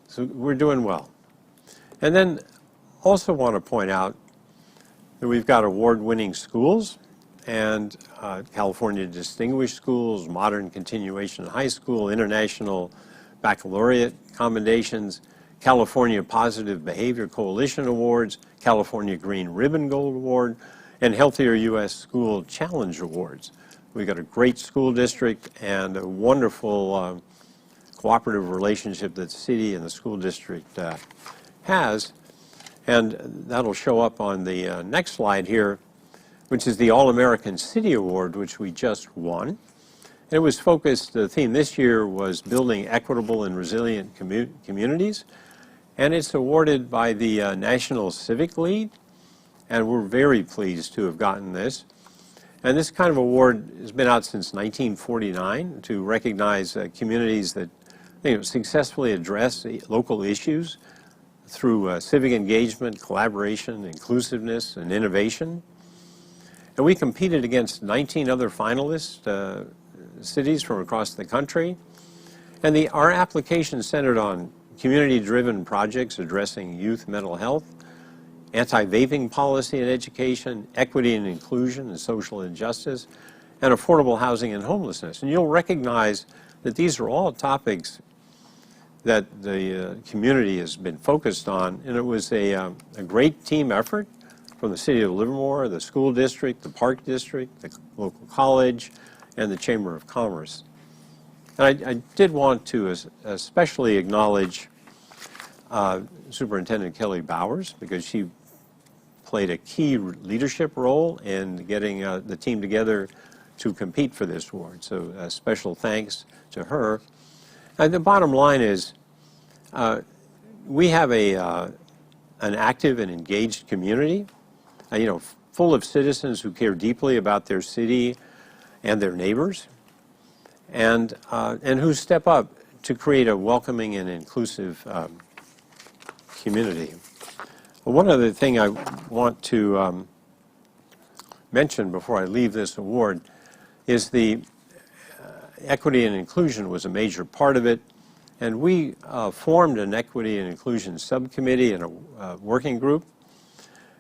so we're doing well. And then also want to point out that we've got award-winning schools and California Distinguished Schools, Modern Continuation High School, International Baccalaureate Commendations, California Positive Behavior Coalition Awards, California Green Ribbon Gold Award, and Healthier U.S. School Challenge Awards. We've got a great school district and a wonderful cooperative relationship that the city and the school district has. And that'll show up on the next slide here, which is the All-American City Award, which we just won. And it was focused, the theme this year was building equitable and resilient communities. And it's awarded by the National Civic League. And we're very pleased to have gotten this. And this kind of award has been out since 1949 to recognize communities that successfully address local issues through civic engagement, collaboration, inclusiveness, and innovation. And we competed against 19 other finalist cities from across the country. And our application centered on community-driven projects addressing youth mental health, anti-vaping policy and education, equity and inclusion and social injustice, and affordable housing and homelessness. And you'll recognize that these are all topics that the community has been focused on, and it was a great team effort from the city of Livermore, the school district, the park district, the local college, and the Chamber of Commerce. And I did want to especially acknowledge Superintendent Kelly Bowers, because she played a key leadership role in getting the team together to compete for this award. So special thanks to her. And the bottom line is we have an active and engaged community, full of citizens who care deeply about their city and their neighbors, and who step up to create a welcoming and inclusive community. One other thing I want to mention before I leave this award is the equity and inclusion was a major part of it, and we formed an equity and inclusion subcommittee and a working group,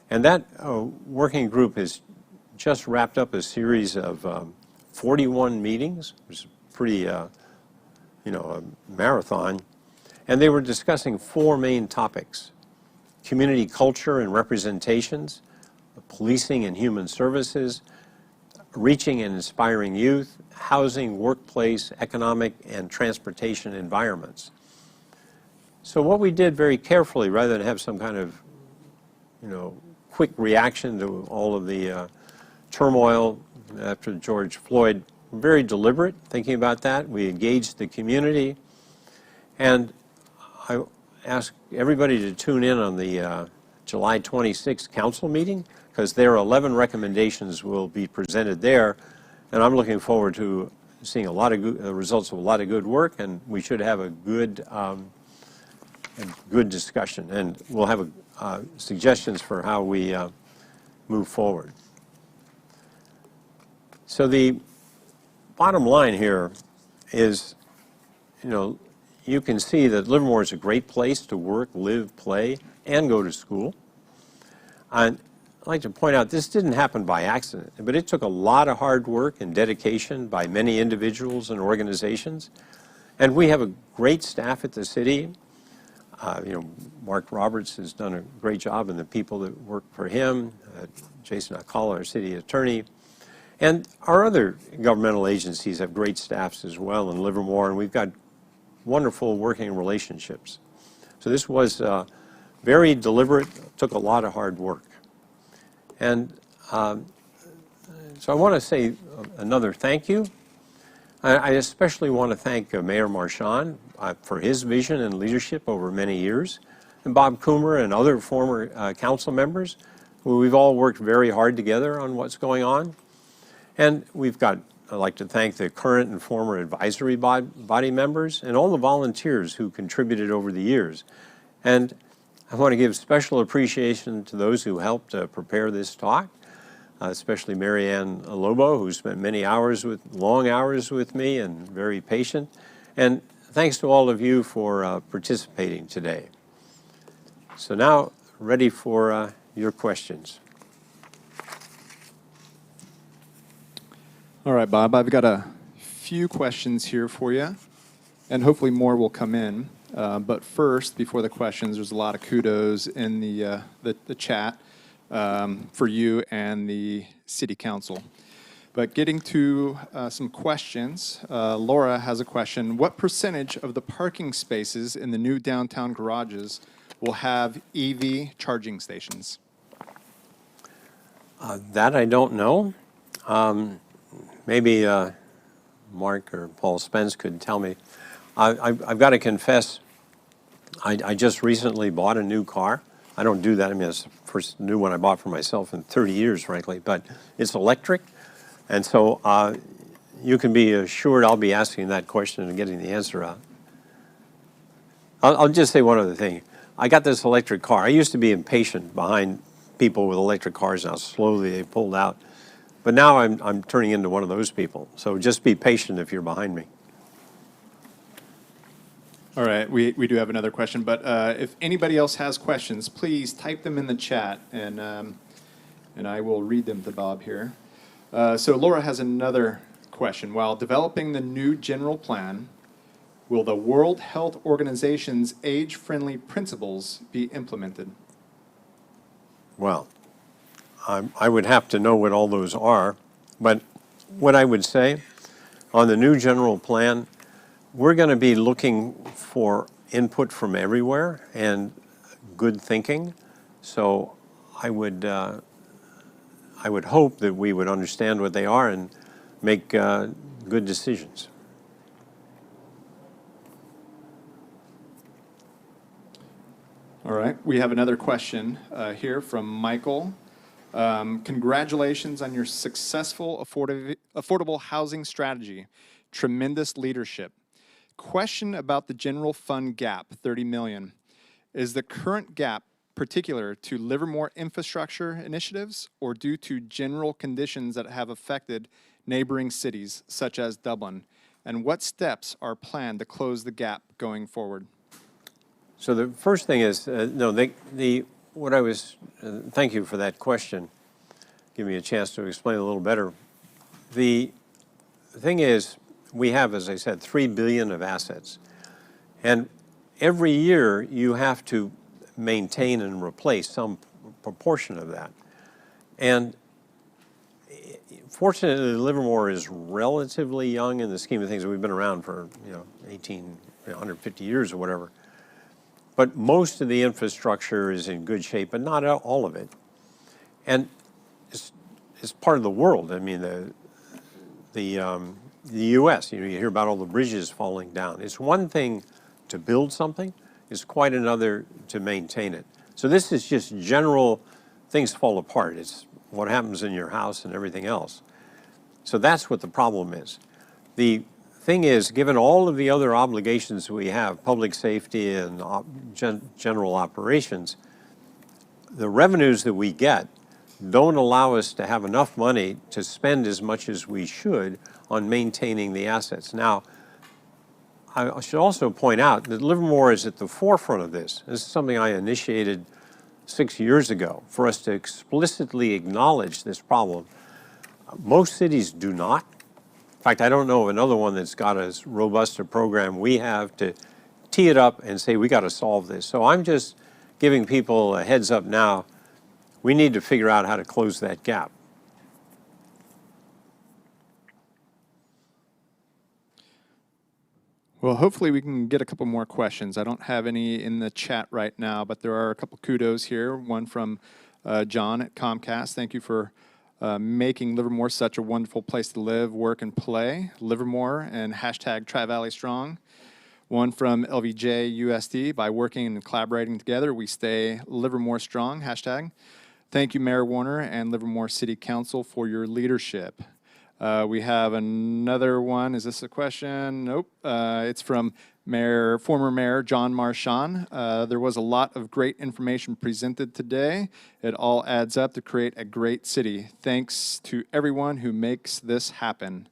and that working group has just wrapped up a series of 41 meetings, which is pretty, a marathon, and they were discussing 4 main topics: community culture and representations, policing and human services, reaching and inspiring youth, housing, workplace, economic, and transportation environments. So what we did very carefully, rather than have some kind of, quick reaction to all of the turmoil after George Floyd, very deliberate thinking about that. We engaged the community, and I ask everybody to tune in on the July 26th council meeting, because there are 11 recommendations will be presented there, and I'm looking forward to seeing a lot of results of a lot of good work, and we should have a good discussion, and we'll have suggestions for how we move forward. So the bottom line here is, you can see that Livermore is a great place to work, live, play, and go to school. And I'd like to point out this didn't happen by accident, but it took a lot of hard work and dedication by many individuals and organizations. And we have a great staff at the city. Mark Roberts has done a great job, and the people that work for him, Jason Akala, our city attorney, and our other governmental agencies have great staffs as well in Livermore, and we've got wonderful working relationships. So this was very deliberate, took a lot of hard work. And so I want to say another thank you. I especially want to thank Mayor Marchand for his vision and leadership over many years, and Bob Coomer and other former council members, who we've all worked very hard together on what's going on. And I'd like to thank the current and former advisory body members and all the volunteers who contributed over the years. And I want to give special appreciation to those who helped prepare this talk, especially Marianne Lobo, who spent long hours with me and very patient. And thanks to all of you for participating today. So now, ready for your questions. All right, Bob, I've got a few questions here for you, and hopefully more will come in. But first, before the questions, there's a lot of kudos in the chat for you and the City Council. But getting to some questions, Laura has a question. What percentage of the parking spaces in the new downtown garages will have EV charging stations? That I don't know. Maybe Mark or Paul Spence could tell me. I've got to confess, I just recently bought a new car. I don't do that. I mean, it's the first new one I bought for myself in 30 years, frankly, but it's electric. And so you can be assured I'll be asking that question and getting the answer out. I'll just say one other thing. I got this electric car. I used to be impatient behind people with electric cars, and how slowly they pulled out. But now I'm turning into one of those people. So just be patient if you're behind me. All right, we do have another question, but if anybody else has questions, please type them in the chat, and I will read them to Bob here. So Laura has another question. While developing the new general plan, will the World Health Organization's age-friendly principles be implemented? Well, I would have to know what all those are, but what I would say on the new general plan, we're going to be looking for input from everywhere and good thinking. So I would hope that we would understand what they are and make good decisions. All right, we have another question here from Michael. Congratulations on your successful affordable housing strategy. Tremendous leadership. Question about the general fund gap, 30 million. Is the current gap particular to Livermore infrastructure initiatives or due to general conditions that have affected neighboring cities such as Dublin? And what steps are planned to close the gap going forward? So the first thing is, thank you for that question. Give me a chance to explain a little better. The thing is, we have, as I said, $3 billion of assets. And every year you have to maintain and replace some proportion of that. And fortunately, Livermore is relatively young in the scheme of things. We've been around for 150 years or whatever. But most of the infrastructure is in good shape, but not all of it. And it's part of the world. I mean, the U.S., you hear about all the bridges falling down. It's one thing to build something, it's quite another to maintain it. So this is just general, things fall apart. It's what happens in your house and everything else. So that's what the problem is. The thing is, given all of the other obligations we have, public safety and general operations, the revenues that we get don't allow us to have enough money to spend as much as we should on maintaining the assets. Now, I should also point out that Livermore is at the forefront of this. This is something I initiated 6 years ago for us to explicitly acknowledge this problem. Most cities do not. In fact, I don't know of another one that's got as robust a program we have to tee it up and say, we got to solve this. So I'm just giving people a heads up now. We need to figure out how to close that gap. Well, hopefully we can get a couple more questions. I don't have any in the chat right now, but there are a couple kudos here. One from John at Comcast. Thank you for making Livermore such a wonderful place to live, work, and play. Livermore and hashtag Tri-Valley Strong. One from LVJ USD. By working and collaborating together, we stay Livermore strong, hashtag. Thank you, Mayor Woerner and Livermore City Council for your leadership. We have another one. Is this a question? Nope. It's from former Mayor John Marchand. There was a lot of great information presented today. It all adds up to create a great city. Thanks to everyone who makes this happen.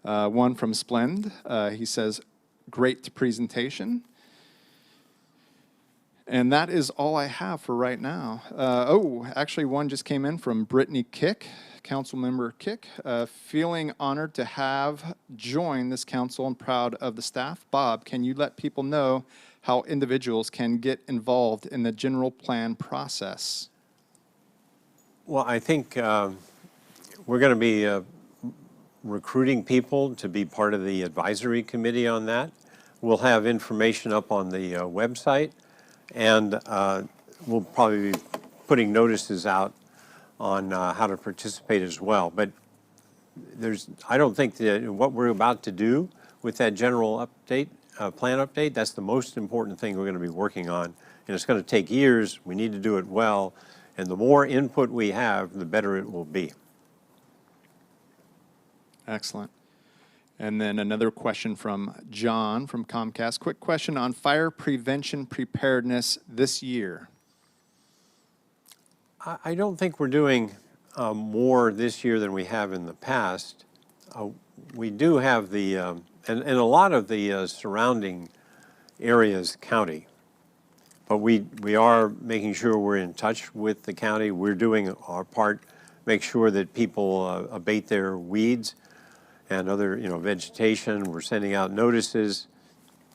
One from Splend. He says, great presentation. And that is all I have for right now. Actually, one just came in from Brittany Kick, Councilmember Kick. Feeling honored to have joined this council and proud of the staff. Bob, can you let people know how individuals can get involved in the general plan process? Well, I think we're going to be recruiting people to be part of the advisory committee on that. We'll have information up on the website. And we'll probably be putting notices out on how to participate as well. But I don't think that what we're about to do with that general update, plan update, that's the most important thing we're going to be working on. And it's going to take years. We need to do it well. And the more input we have, the better it will be. Excellent. And then another question from John from Comcast. Quick question on fire prevention preparedness this year. I don't think we're doing more this year than we have in the past. We do have the, and a lot of the surrounding areas county. But we are making sure we're in touch with the county. We're doing our part, make sure that people abate their weeds and other, vegetation. We're sending out notices.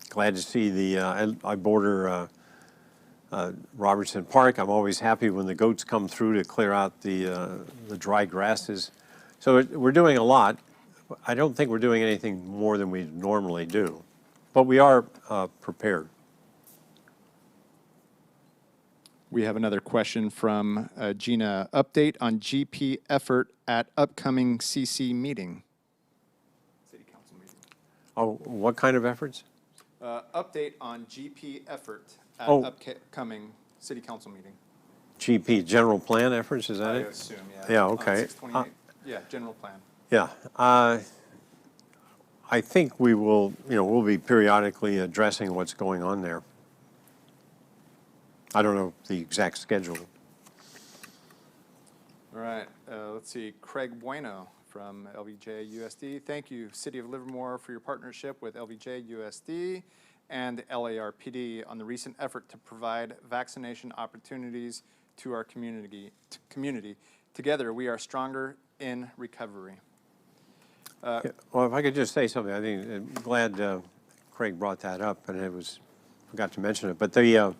Glad to see I border Robertson Park. I'm always happy when the goats come through to clear out the dry grasses. So we're doing a lot. I don't think we're doing anything more than we normally do, but we are prepared. We have another question from Gina. Update on GP effort at upcoming CC meeting. City Council meeting. Oh, what kind of efforts? Update on GP effort at Oh. upcoming City Council meeting. GP, general plan efforts, is that I it? assume, yeah. Yeah, On okay. 628. Yeah, general plan. Yeah. I think we will, we'll be periodically addressing what's going on there. I don't know the exact schedule. All right, let's see. Craig Bueno from LVJ USD. Thank you, City of Livermore, for your partnership with LVJ USD and the LARPD on the recent effort to provide vaccination opportunities to our community. Together, we are stronger in recovery. Yeah, well, if I could just say something, I think I'm glad Craig brought that up, and forgot to mention it. But the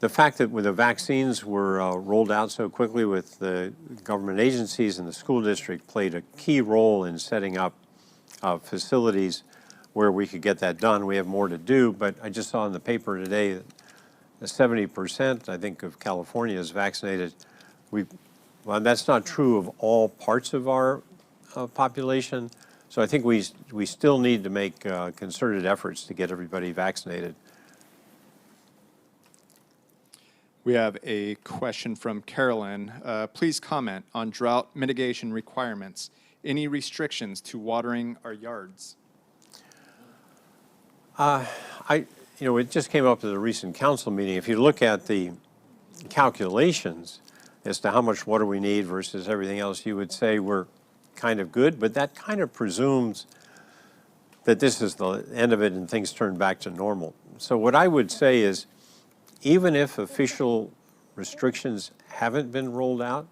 fact that when the vaccines were rolled out so quickly with the government agencies and the school district played a key role in setting up facilities where we could get that done. We have more to do, but I just saw in the paper today that 70%, I think, of California is vaccinated. Well, that's not true of all parts of our population. So I think we still need to make concerted efforts to get everybody vaccinated. We have a question from Carolyn. Please comment on drought mitigation requirements. Any restrictions to watering our yards? It just came up at the recent council meeting. If you look at the calculations as to how much water we need versus everything else, you would say we're kind of good, but that kind of presumes that this is the end of it and things turn back to normal. So what I would say is, even if official restrictions haven't been rolled out,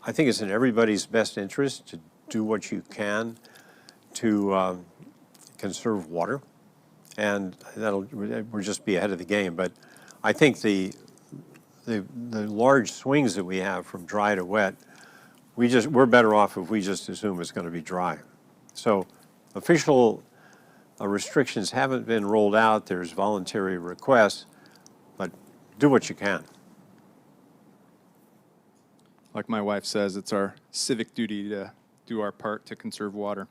I think it's in everybody's best interest to do what you can to conserve water, and we'll just be ahead of the game. But I think the large swings that we have from dry to wet, we're better off if we just assume it's going to be dry. So official restrictions haven't been rolled out. There's voluntary requests, but do what you can. Like my wife says, it's our civic duty to do our part to conserve water.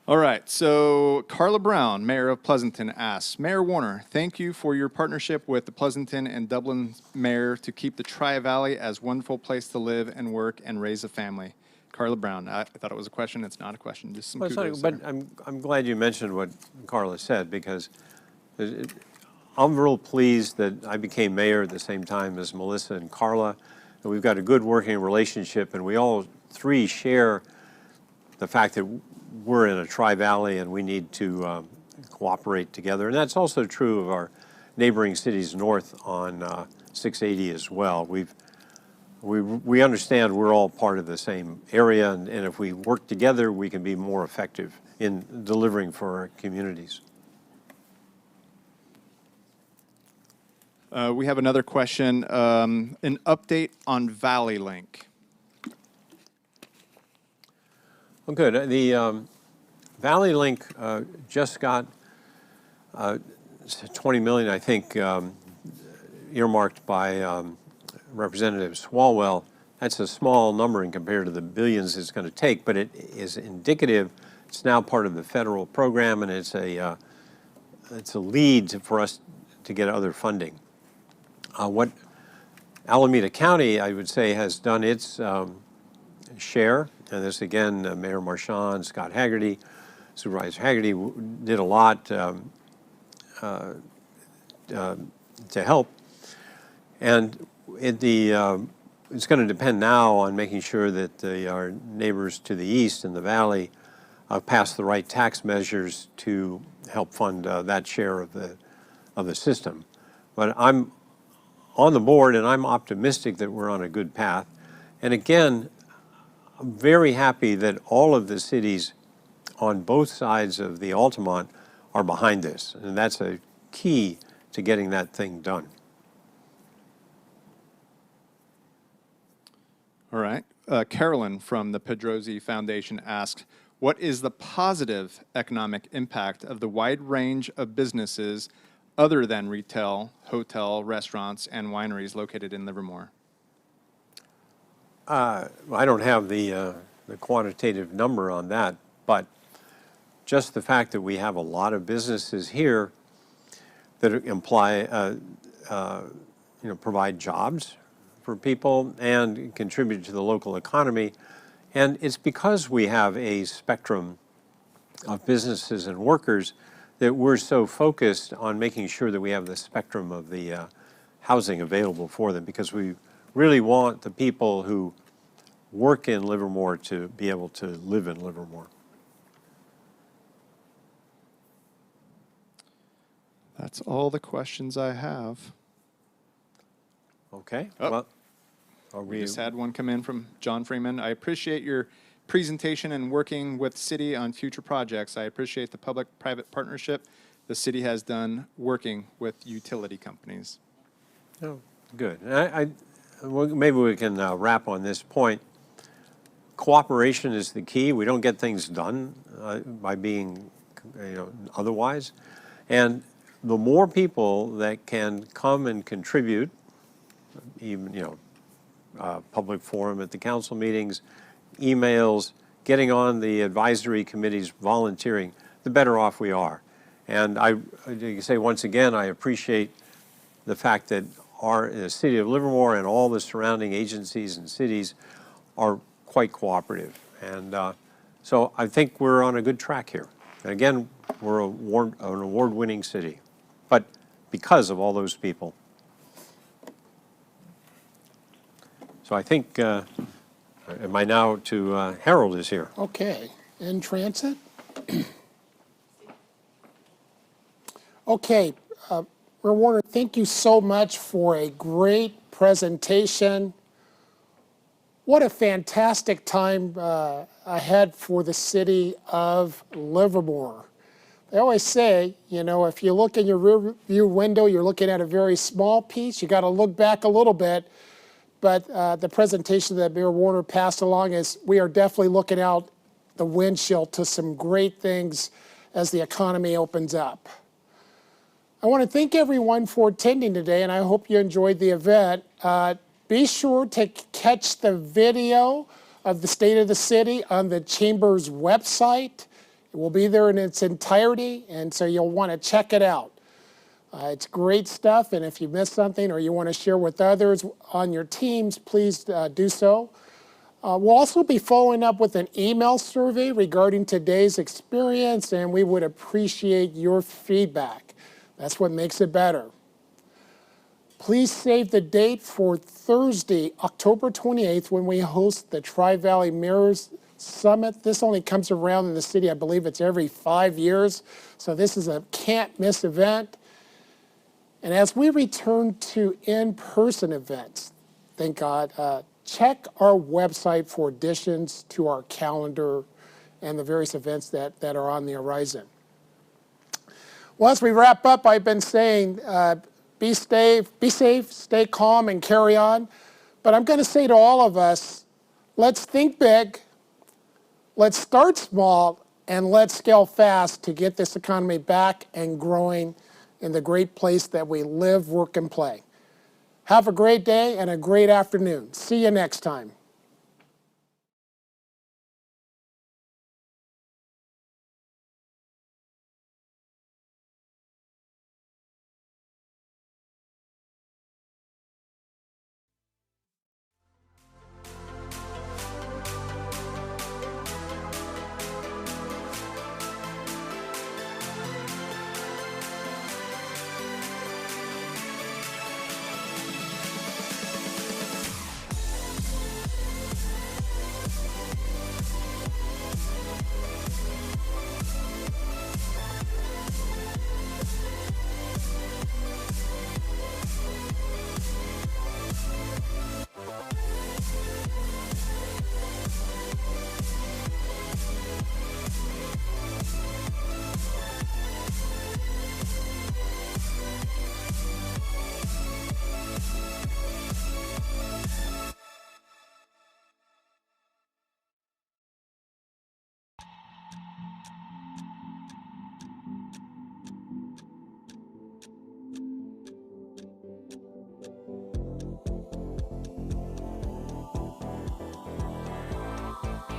All right, so Carla Brown, Mayor of Pleasanton, asks, Mayor Woerner, thank you for your partnership with the Pleasanton and Dublin Mayor to keep the Tri-Valley as a wonderful place to live and work and raise a family. Carla Brown, I thought it was a question. It's not a question, just some kudos But there. I'm glad you mentioned what Carla said, because I'm real pleased that I became mayor at the same time as Melissa and Carla. And we've got a good working relationship, and we all three share the fact that we're in a Tri-Valley and we need to cooperate together. And that's also true of our neighboring cities north on 680 as well. We understand we're all part of the same area, and if we work together, we can be more effective in delivering for our communities. We have another question, an update on Valley Link. Well, good. The Valley Link just got 20 million, I think, earmarked by Representative Swalwell. That's a small number in compared to the billions it's going to take, but it is indicative. It's now part of the federal program, and it's a lead for us to get other funding. What Alameda County, I would say, has done its share, and this again, Mayor Marchand, Scott Haggerty, Supervisor Haggerty did a lot to help. And it's going to depend now on making sure that our neighbors to the east in the valley pass the right tax measures to help fund that share of the system. But I'm on the board, and I'm optimistic that we're on a good path. And again, I'm very happy that all of the cities on both sides of the Altamont are behind this, and that's a key to getting that thing done. All right. Carolyn from the Pedrosi Foundation asked, what is the positive economic impact of the wide range of businesses other than retail, hotel, restaurants, and wineries located in Livermore? I don't have the quantitative number on that, but just the fact that we have a lot of businesses here that imply, provide jobs for people and contribute to the local economy. And it's because we have a spectrum of businesses and workers that we're so focused on making sure that we have the spectrum of the housing available for them, because we really want the people who work in Livermore to be able to live in Livermore. That's all the questions I have. Okay. Oh. Well, We just had one come in from John Freeman. I appreciate your presentation and working with city on future projects. I appreciate the public-private partnership the city has done working with utility companies. Oh, good. Well, maybe we can wrap on this point. Cooperation is the key. We don't get things done by being, otherwise. And the more people that can come and contribute, even, public forum at the council meetings, emails, getting on the advisory committees, volunteering, the better off we are. And I say once again, I appreciate the fact that the city of Livermore and all the surrounding agencies and cities are quite cooperative. And so I think we're on a good track here. And again, we're an award-winning city, but because of all those people. So I think, am I now to, Harold is here. Okay, in transit. Okay, Mayor Woerner, thank you so much for a great presentation. What a fantastic time ahead for the city of Livermore. They always say, if you look in your rear view window, you're looking at a very small piece. You got to look back a little bit. But the presentation that Mayor Woerner passed along is we are definitely looking out the windshield to some great things as the economy opens up. I want to thank everyone for attending today, and I hope you enjoyed the event. Be sure to catch the video of the State of the City on the Chamber's website. It will be there in its entirety, and so you'll want to check it out. It's great stuff, and if you missed something or you want to share with others on your teams, please do so. We'll also be following up with an email survey regarding today's experience, and we would appreciate your feedback. That's what makes it better. Please save the date for Thursday, October 28th, when we host the Tri-Valley Mayors Summit. This only comes around in the city, I believe it's every 5 years, so this is a can't-miss event. And as we return to in-person events, thank God, check our website for additions to our calendar and the various events that are on the horizon. Well, as we wrap up, I've been saying, be safe, stay calm, and carry on. But I'm going to say to all of us, let's think big, let's start small, and let's scale fast to get this economy back and growing in the great place that we live, work, and play. Have a great day and a great afternoon. See you next time.